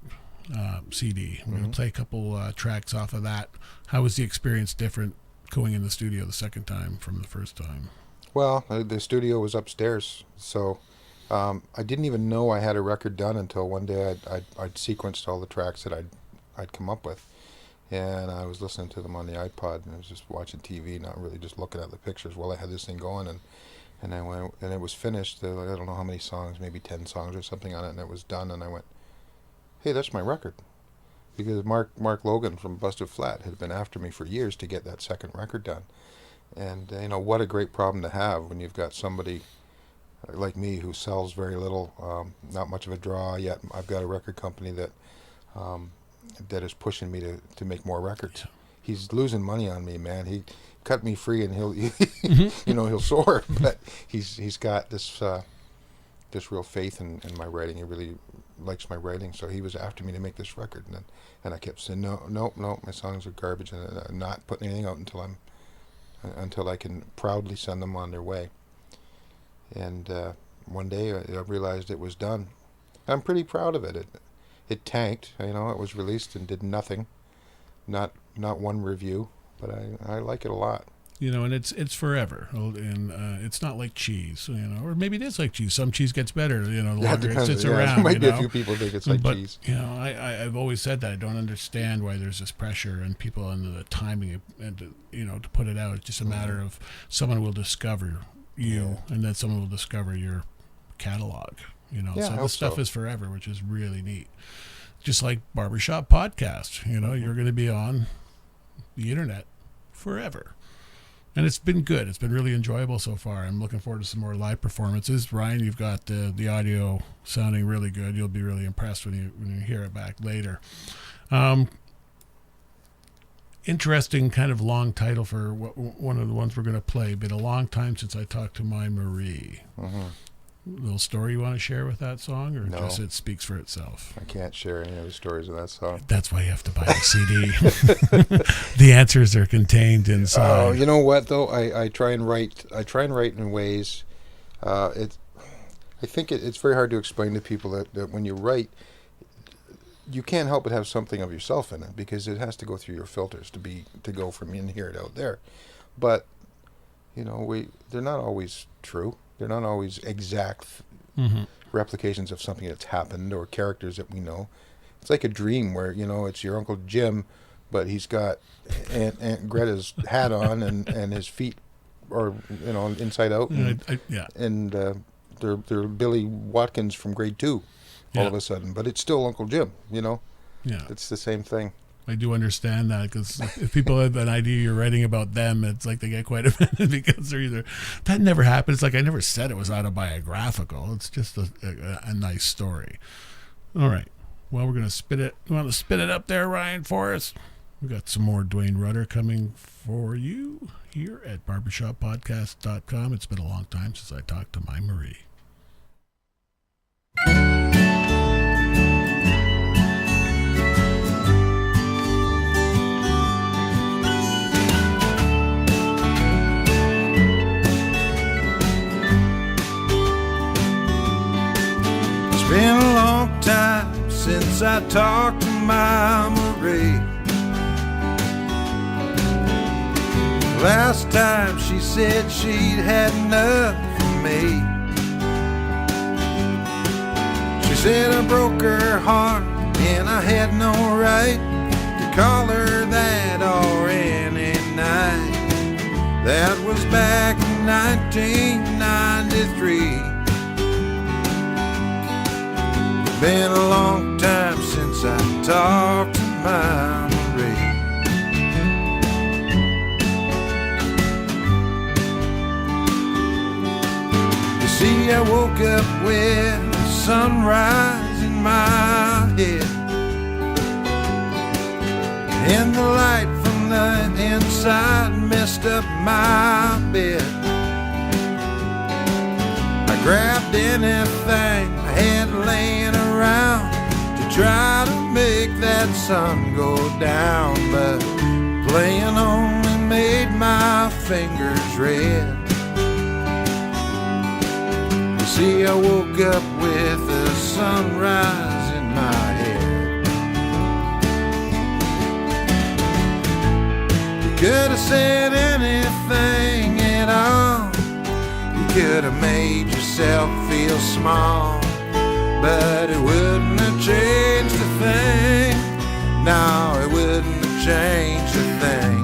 CD. We're going to play a couple tracks off of that. How was the experience different going in the studio the second time from the first time? Well, the studio was upstairs, so I didn't even know I had a record done until one day I'd sequenced all the tracks that I'd come up with, and I was listening to them on the iPod, and I was just watching TV, not really just looking at the pictures while I had this thing going, and I went, and it was finished. I don't know how many songs, maybe 10 songs or something on it, and it was done, and I went, hey, that's my record. Because Mark Logan from Busted Flat had been after me for years to get that second record done. And what a great problem to have when you've got somebody like me who sells very little, not much of a draw, yet I've got a record company that is pushing me to make more records. He's losing money on me, man. He cut me free, and he'll soar. But he's got this real faith in my writing. He really likes my writing, so he was after me to make this record, and I kept saying no, my songs are garbage, and I'm not putting anything out until I can proudly send them on their way. And one day I realized it was done. I'm pretty proud of it. It tanked, it was released and did nothing, not one review, but I like it a lot. And it's forever, and it's not like cheese, or maybe it is like cheese. Some cheese gets better, the longer it sits around. There might be a few people think it's like cheese. I've always said that I don't understand why there's this pressure and people under the timing, and to put it out. It's just a matter of someone will discover you, and then someone will discover your catalog. So this stuff is forever, which is really neat. Just like Barbershop Podcast, you're going to be on the internet forever. And it's been good. It's been really enjoyable so far. I'm looking forward to some more live performances. Ryan, you've got the audio sounding really good. You'll be really impressed when you hear it back later. Interesting kind of long title for one of the ones we're going to play. Been a long time since I talked to my Marie. Little story you want to share with that song, or no, just it speaks for itself? I can't share any of the stories of that song. That's why you have to buy the CD. The answers are contained inside. Oh, you know what though? I try and write in ways. I think it's very hard to explain to people that when you write, you can't help but have something of yourself in it, because it has to go through your filters to go from in here to out there. But they're not always true. They're not always exact replications of something that's happened or characters that we know. It's like a dream where, it's your Uncle Jim, but he's got Aunt Greta's hat on and his feet are, inside out. And they're Billy Watkins from grade 2 all of a sudden. But it's still Uncle Jim, Yeah. It's the same thing. I do understand that, because if people have an idea you're writing about them, it's like they get quite offended because they're either, that never happened. It's like I never said it was autobiographical. It's just a nice story. All right. Well, we're going to spit it. You want to spit it up there, Ryan, for us? We've got some more Duane Rutter coming for you here at barbershoppodcast.com. It's been a long time since I talked to my Marie. It's been a long time since I talked to Mama Ray. Last time she said she'd had enough of me. She said I broke her heart and I had no right to call her that or any night. That was back in 1993. It's been a long time since I talked to Mama Ray. You see, I woke up with the sunrise in my head, and the light from the inside messed up my bed. I grabbed anything I had laying around to try to make that sun go down, but playing only made my fingers red. You see, I woke up with the sunrise in my head. You could have said anything at all. You could have made yourself feel small, but it wouldn't have changed a thing. No, it wouldn't have changed a thing.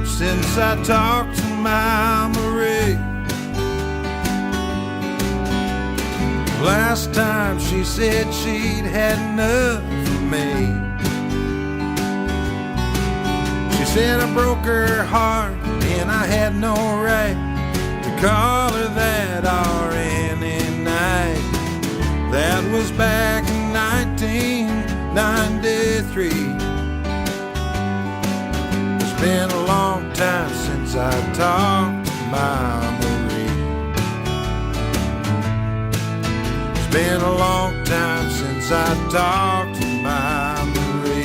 Since I talked to Mama Ray. Last time she said she'd had enough of me. She said I broke her heart and I had no right to call her that or any night. That was back in 1993. Been a long time since I talked to Mama Ray. It's been a long time since I talked to Mama Ray.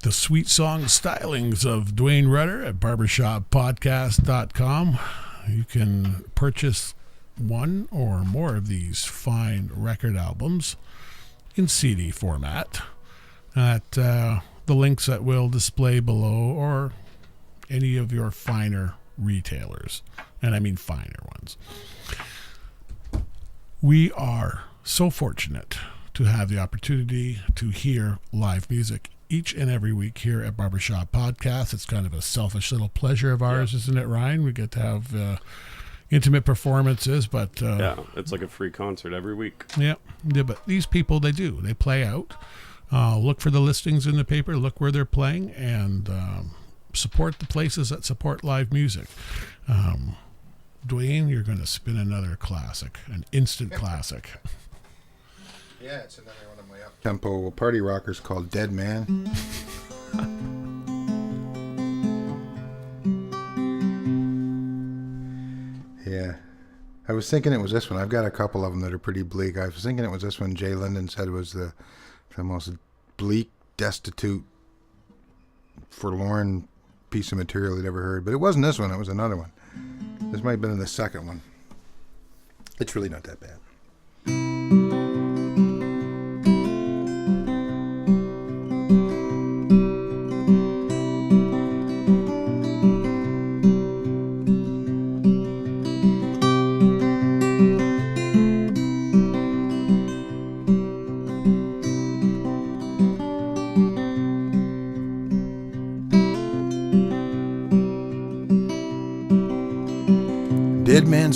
The sweet song stylings of Duane Rutter at barbershoppodcast.com. You can purchase one or more of these fine record albums in CD format at the links that we'll display below, or any of your finer retailers. And I mean finer ones. We are so fortunate to have the opportunity to hear live music each and every week here at Barbershop Podcast. It's kind of a selfish little pleasure of ours, isn't it, Ryan? We get to have intimate performances, but yeah, it's like a free concert every week. Yeah, but these people, they play out. Look for the listings in the paper, look where they're playing, and support the places that support live music. Duane, you're going to spin another classic, an instant classic. Yeah, it's another one of my up-tempo party rockers called Dead Man. Yeah. I was thinking it was this one. I've got a couple of them that are pretty bleak. I was thinking it was this one Jay Linden said was the most bleak, destitute, forlorn piece of material he'd ever heard. But it wasn't this one. It was another one. This might have been the second one. It's really not that bad.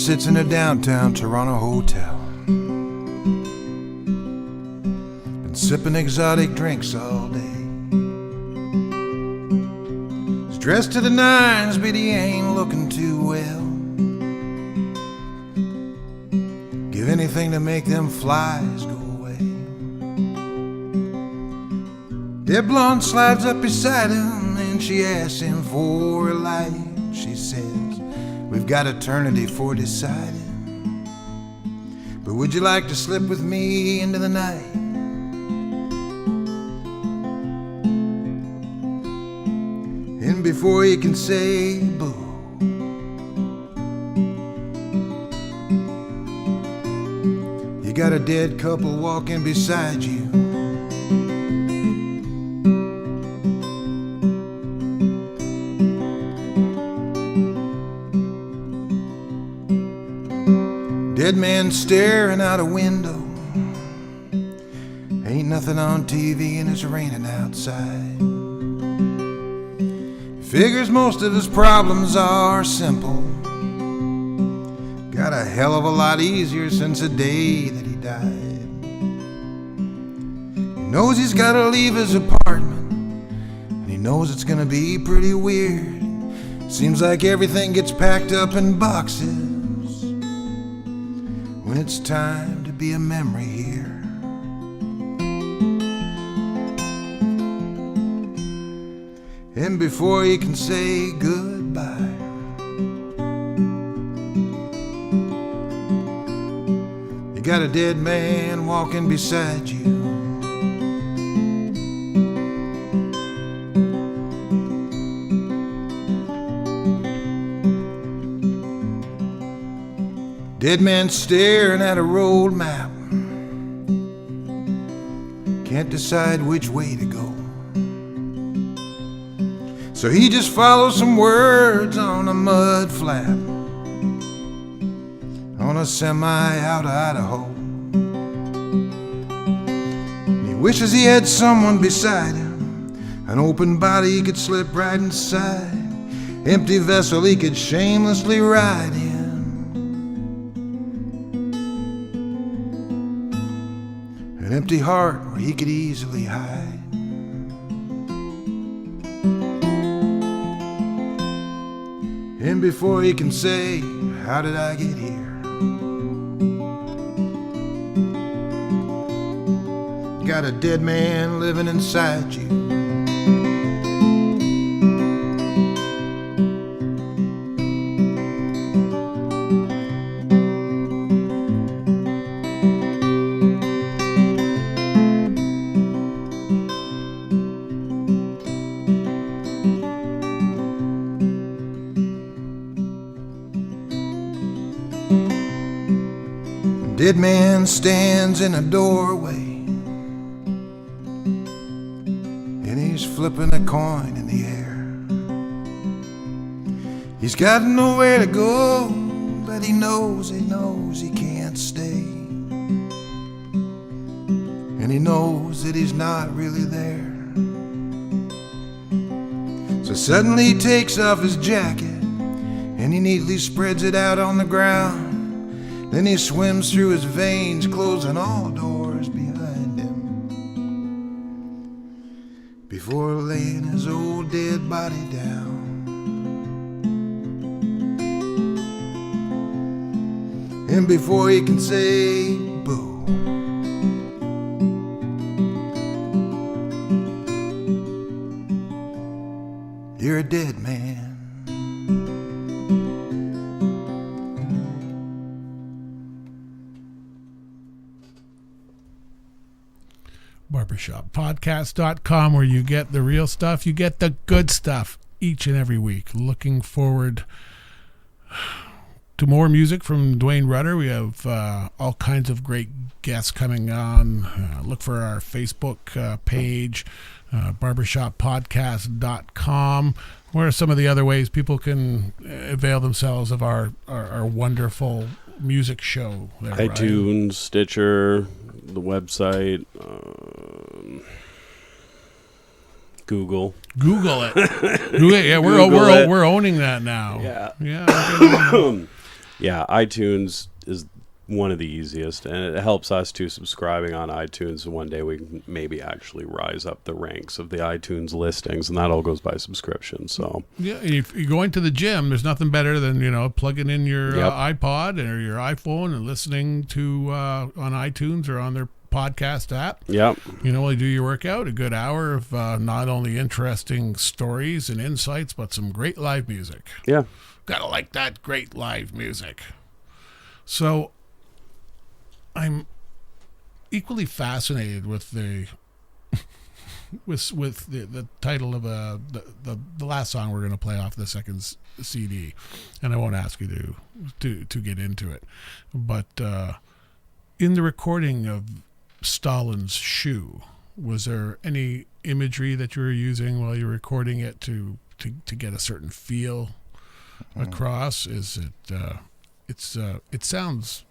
sits in a downtown Toronto hotel, been sipping exotic drinks all day. He's dressed to the nines, but he ain't looking too well. Give anything to make them flies go away. Dead blonde slides up beside him and she asks him for a light. She says, we've got eternity for deciding, but would you like to slip with me into the night? And before he can say boo, you got a dead couple walking beside you. Dead man staring out a window. Ain't nothing on TV and it's raining outside. Figures most of his problems are simple. Got a hell of a lot easier since the day that he died. He knows he's gotta leave his apartment, and he knows it's gonna be pretty weird. Seems like everything gets packed up in boxes when it's time to be a memory here. And before he can say goodbye, you got a dead man walking beside you. Dead man staring at a road map, can't decide which way to go. So he just follows some words on a mud flap on a semi out of Idaho. And he wishes he had someone beside him, an open body he could slip right inside, empty vessel he could shamelessly ride in, an empty heart where he could easily hide. And before he can say, how did I get here? You got a dead man living inside you. Dead man stands in a doorway and he's flipping a coin in the air. He's got nowhere to go, but he knows he can't stay. And he knows that he's not really there. So suddenly he takes off his jacket and he neatly spreads it out on the ground. Then he swims through his veins, closing all doors behind him, before laying his old dead body down. And before he can say boo, you're a dead man. BarbershopPodcast.com, where you get the real stuff, you get the good stuff each and every week. Looking forward to more music from Duane Rutter. We have all kinds of great guests coming on. Look for our Facebook page, barbershoppodcast.com. What are some of the other ways people can avail themselves of our wonderful music show there, iTunes, Ryan? Stitcher, the website, Google it. Google it. Yeah, we're owning that now. Yeah. Yeah. Yeah, iTunes is one of the easiest, and it helps us too, subscribing on iTunes. And one day we can maybe actually rise up the ranks of the iTunes listings, and that all goes by subscription. So Yeah, if you're going to the gym, there's nothing better than, plugging in your Yep. iPod or your iPhone and listening to on iTunes or on their podcast app. yep, While you do your workout, a good hour of not only interesting stories and insights, but some great live music. yeah, Gotta like that great live music. So I'm equally fascinated with the with the title of the last song we're going to play off the second CD, and I won't ask you to get into it, but in the recording of Stalin's Shoe, was there any imagery that you were using while you were recording it to get a certain feel across? Is it it sounds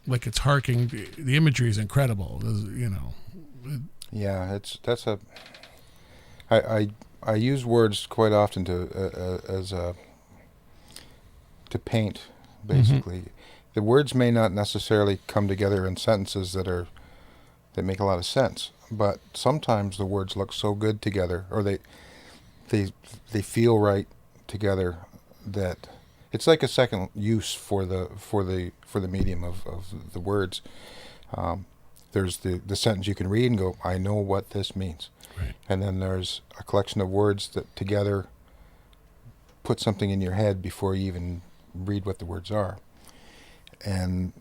like it's harking. The imagery is incredible. Yeah, I use words quite often to paint, basically. The words may not necessarily come together in sentences that make a lot of sense, but sometimes the words look so good together, or they feel right together, that it's like a second use for the medium of the words. There's the sentence you can read and go, I know what this means. Right. And then there's a collection of words that together put something in your head before you even read what the words are. And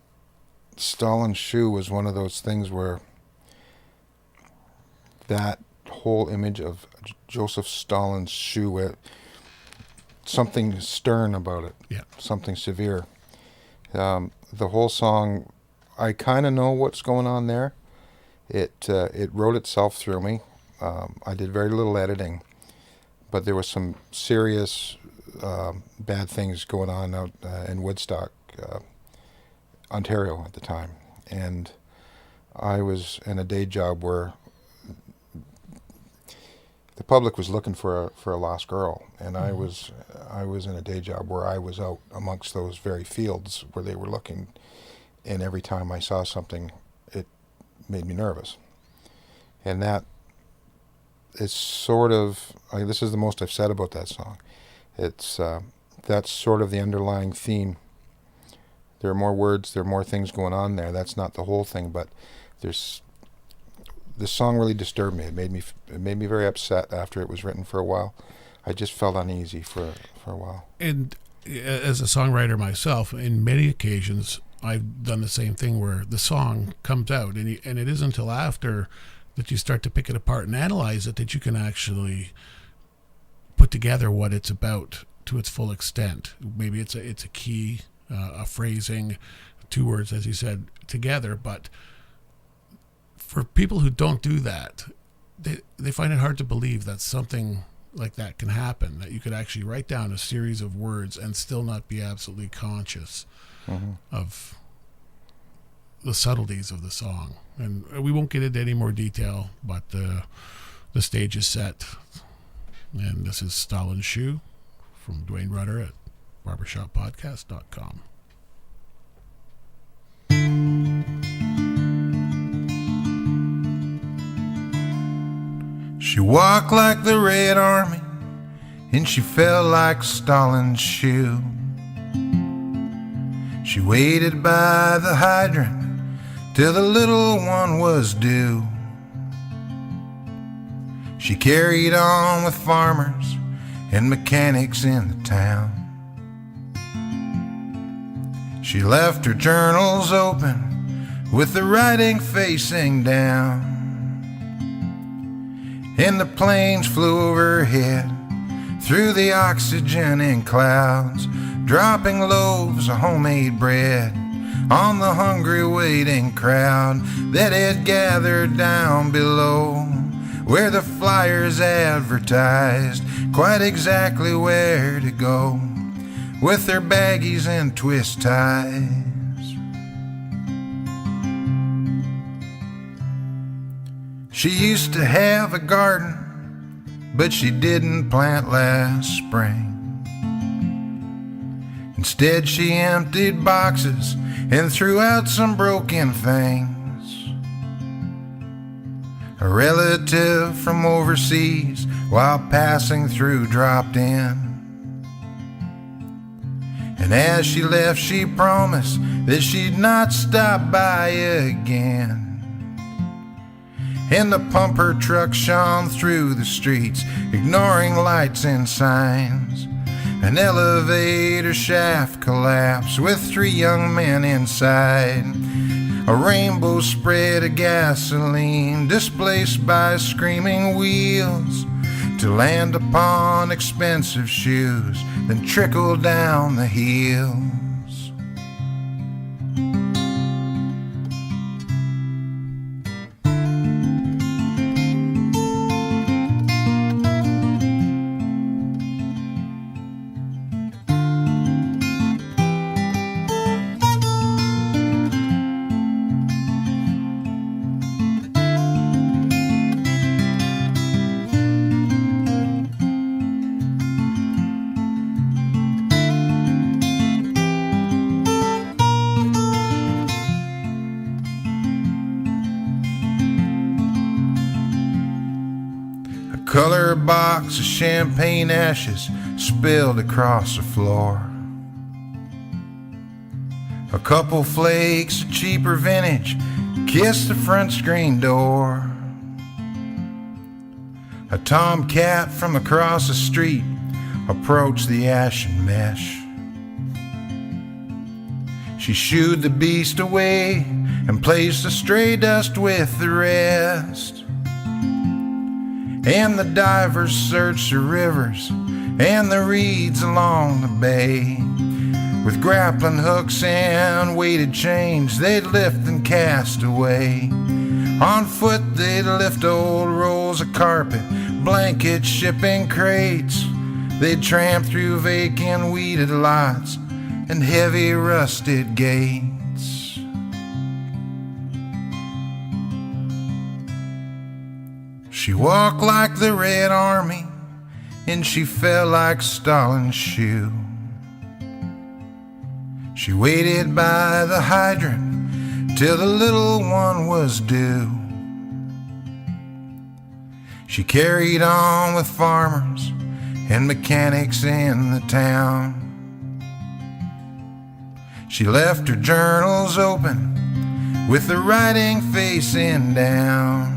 Stalin's Shoe was one of those things where that whole image of Joseph Stalin's shoe, something stern about it, Yeah. something severe. The whole song, I kind of know what's going on there. It wrote itself through me. I did very little editing, but there was some serious bad things going on out in Woodstock, Ontario at the time, and I was in a day job where the public was looking for a lost girl, and I was in a day job where I was out amongst those very fields where they were looking, and every time I saw something, it made me nervous. And that is sort of, this is the most I've said about that song. It's that's sort of the underlying theme. There are more words, there are more things going on there. That's not the whole thing, but this song really disturbed me. It made me very upset after it was written for a while. I just felt uneasy for a while. And as a songwriter myself, in many occasions, I've done the same thing where the song comes out, and it isn't until after that you start to pick it apart and analyze it that you can actually put together what it's about to its full extent. Maybe it's a key, a phrasing, two words, as you said, together, but for people who don't do that, they find it hard to believe that something like that can happen, that you could actually write down a series of words and still not be absolutely conscious of the subtleties of the song. And we won't get into any more detail, but the stage is set. And this is Stalin's Shoe from Duane Rutter at barbershoppodcast.com. She walked like the Red Army, and she felt like Stalin's shoe. She waited by the hydrant till the little one was due. She carried on with farmers and mechanics in the town. She left her journals open with the writing facing down. And the planes flew overhead through the oxygen in clouds, dropping loaves of homemade bread on the hungry waiting crowd that had gathered down below, where the flyers advertised quite exactly where to go with their baggies and twist ties. She used to have a garden, but she didn't plant last spring. Instead, she emptied boxes and threw out some broken things. A relative from overseas, while passing through, dropped in. And as she left, she promised that she'd not stop by again. And the pumper truck shone through the streets, ignoring lights and signs. An elevator shaft collapsed with 3 young men inside. A rainbow spread of gasoline, displaced by screaming wheels, to land upon expensive shoes, then trickle down the heels. Color box of champagne ashes spilled across the floor. A couple flakes of cheaper vintage kissed the front screen door. A tomcat from across the street approached the ashen mesh. She shooed the beast away and placed the stray dust with the rest. And the divers searched the rivers and the reeds along the bay. With grappling hooks and weighted chains, they'd lift and cast away. On foot, they'd lift old rolls of carpet, blankets, shipping crates. They'd tramp through vacant, weeded lots and heavy, rusted gates. She walked like the Red Army, and she fell like Stalin's shoe. She waited by the hydrant till the little one was due. She carried on with farmers and mechanics in the town. She left her journals open with the writing facing down.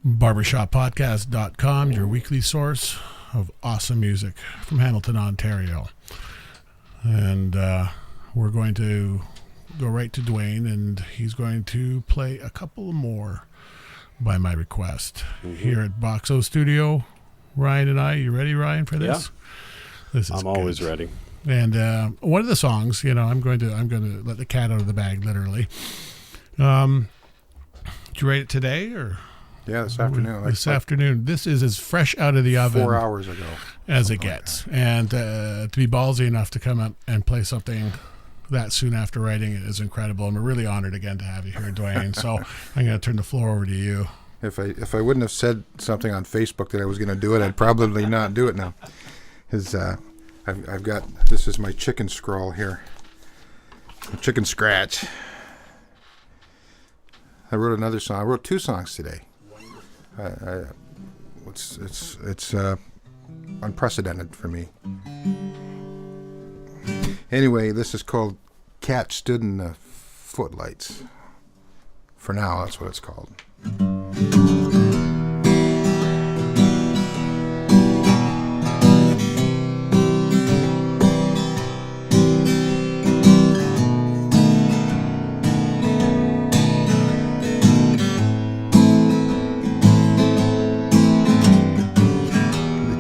BarbershopPodcast.com, your weekly source of awesome music from Hamilton, Ontario. And we're going to go right to Duane, and he's going to play a couple more by my request here at Boxo Studio. Ryan and I, you ready, Ryan, for this? Yeah. This is I'm always ready. And one of the songs, I'm going to let the cat out of the bag, literally. Did you write it today or? Yeah, this afternoon. This afternoon. This is as fresh out of the oven 4 hours ago as it gets. And to be ballsy enough to come up and play something that soon after writing it is incredible. I'm really honored again to have you here, Duane. So I'm going to turn the floor over to you. If I wouldn't have said something on Facebook that I was going to do it, I'd probably not do it now. I've got, this is my chicken scroll here, a chicken scratch. I wrote another song. I wrote 2 songs today. It's unprecedented for me. Anyway, this is called Cat Stood in the Footlights. For now, that's what it's called.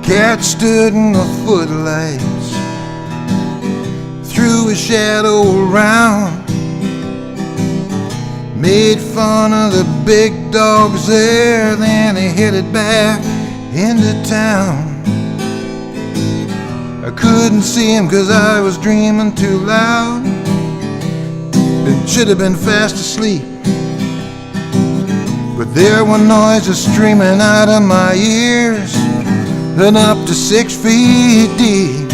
Cat stood in the footlights, threw his shadow around, made fun of the big dogs there, then he headed back into town. I couldn't see him 'cause I was dreaming too loud, should have been fast asleep. But there were noises streaming out of my ears and up to 6 feet deep.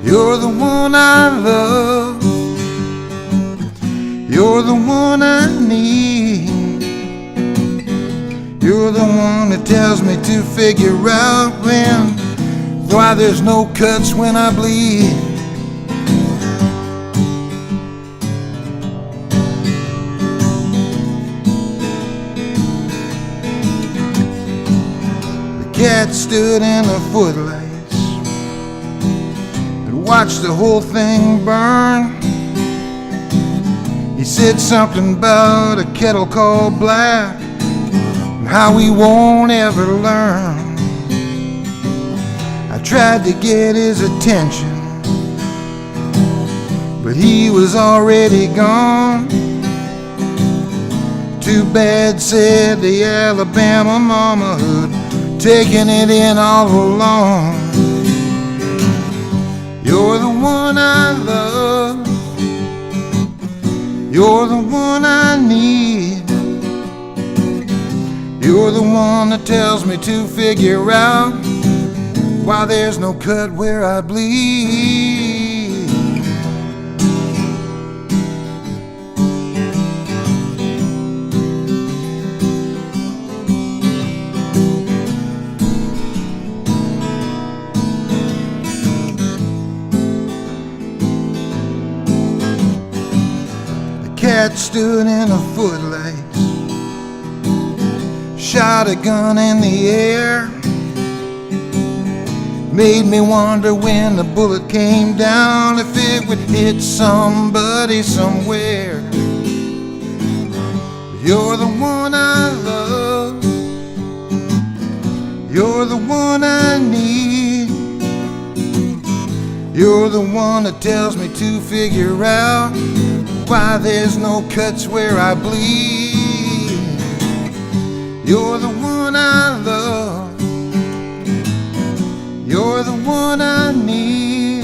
You're the one I love, you're the one I need. You're the one that tells me to figure out why there's no cuts when I bleed. The cat stood in the footlights and watched the whole thing burn. He said something about a kettle called black and how we won't ever learn. I tried to get his attention, but he was already gone. Too bad, said the Alabama mama who'd taken it in all along. You're the one I love, you're the one I need. You're the one that tells me to figure out why there's no cut where I bleed. The cat stood in the footlights, shot a gun in the air, made me wonder when the bullet came down if it would hit somebody somewhere. You're the one I love, you're the one I need. You're the one that tells me to figure out why there's no cuts where I bleed. You're the one I love, you're the one I need.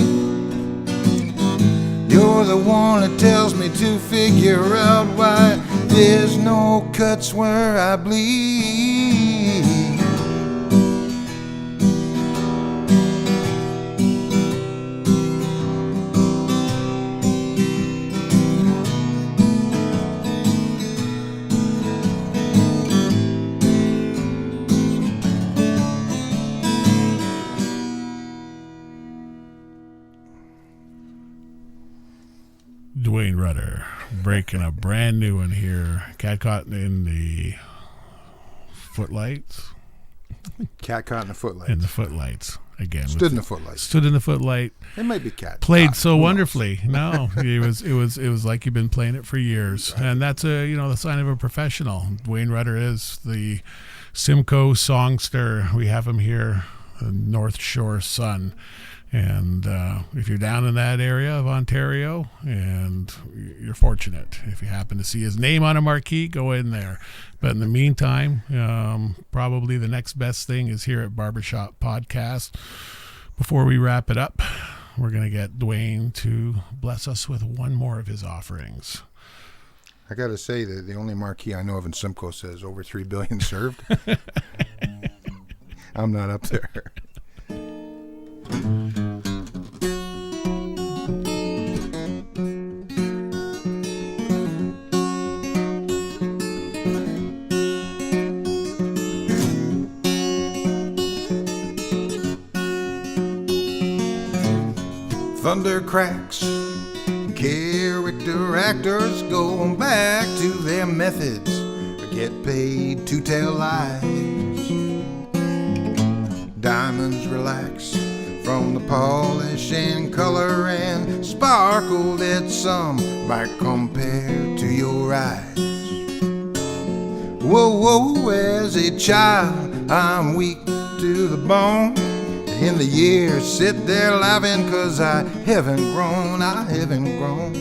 You're the one that tells me to figure out why there's no cuts where I bleed. Duane Rutter breaking a brand new one here. Cat caught in the Footlights. Cat caught in the footlights. In the Footlights again. Stood in the footlights. Stood in the Footlight. It might be cat. Played so wonderfully. No, it was like you've been playing it for years, and that's the sign of a professional. Duane Rutter is the Simcoe songster. We have him here, the North Shore Sun. And if you're down in that area of Ontario, and you're fortunate, if you happen to see his name on a marquee, go in there. But in the meantime, probably the next best thing is here at Barbershop Podcast. Before we wrap it up, we're going to get Duane to bless us with one more of his offerings. I got to say that the only marquee I know of in Simcoe says over 3 billion served. I'm not up there. Thunder cracks, character actors going back to their methods, get paid to tell lies. Diamonds relax from the polish and color and sparkle that some might compare to your eyes. Whoa, whoa, as a child, I'm weak to the bone. In the years, sit there laughing 'cause I haven't grown, I haven't grown.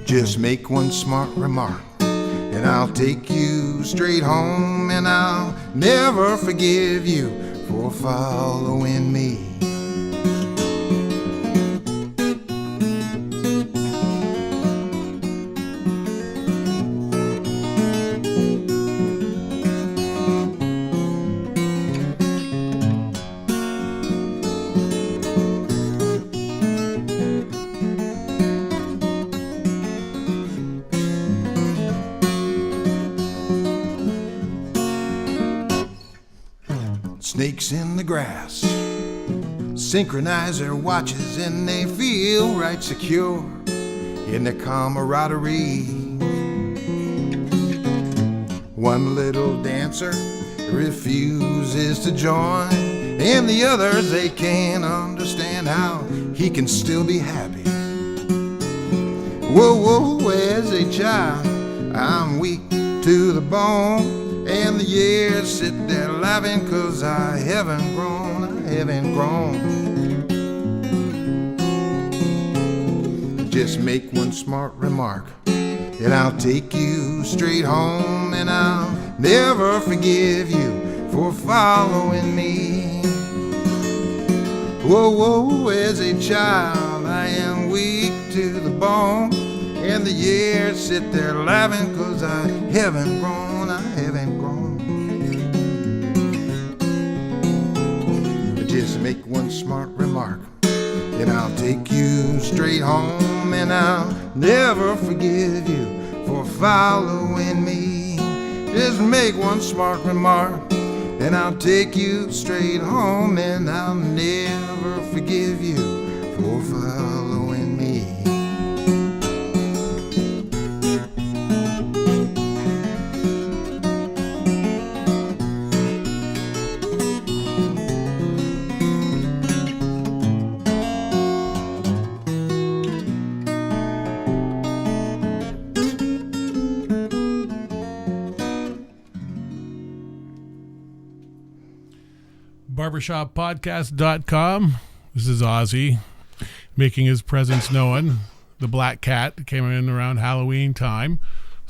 Just make one smart remark and I'll take you straight home, and I'll never forgive you for following me. snakes in the grass synchronize their watches, and they feel right secure in their camaraderie. One little dancer refuses to join, and the others, they can't understand how he can still be happy. Whoa, whoa, as a child, I'm weak to the bone, and the years sit there laughing 'cause I haven't grown, I haven't grown. Just make one smart remark, and I'll take you straight home, and I'll never forgive you for following me. Whoa, whoa, as a child, I am weak to the bone, and the years sit there laughing 'cause I haven't grown, I haven't grown. Just make one smart remark, and I'll take you straight home, and I'll never forgive you for following me. Just make one smart remark, and I'll take you straight home, and I'll never forgive you for following me. BarbershopPodcast.com. This is Ozzy making his presence known. The black cat came in around Halloween time,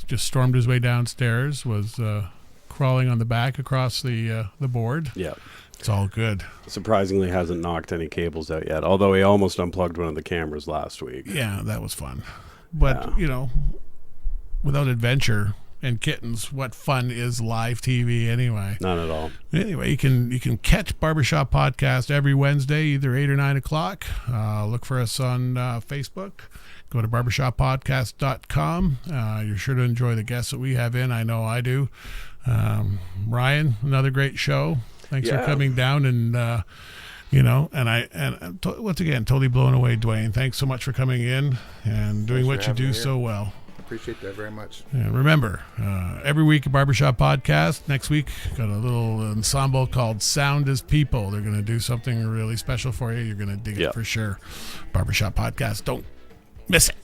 just stormed his way downstairs, was crawling on the back across the board. Yeah. It's all good. Surprisingly hasn't knocked any cables out yet, although he almost unplugged one of the cameras last week. Yeah, that was fun. But, Yeah. you know, without adventure and kittens, what fun is live TV anyway? None at all. Anyway, you can catch Barbershop Podcast every Wednesday, either 8 or 9 o'clock. Look for us on Facebook. Go to barbershoppodcast.com. You're sure to enjoy the guests that we have in. I know I do. Ryan, another great show. Thanks for coming down, and once again, totally blown away, Duane. Thanks so much for coming in and doing what you do so well. Appreciate that very much. And remember, every week a Barbershop Podcast. Next week, got a little ensemble called Sound as People. They're going to do something really special for you. You're going to dig it for sure. Barbershop Podcast. Don't miss it.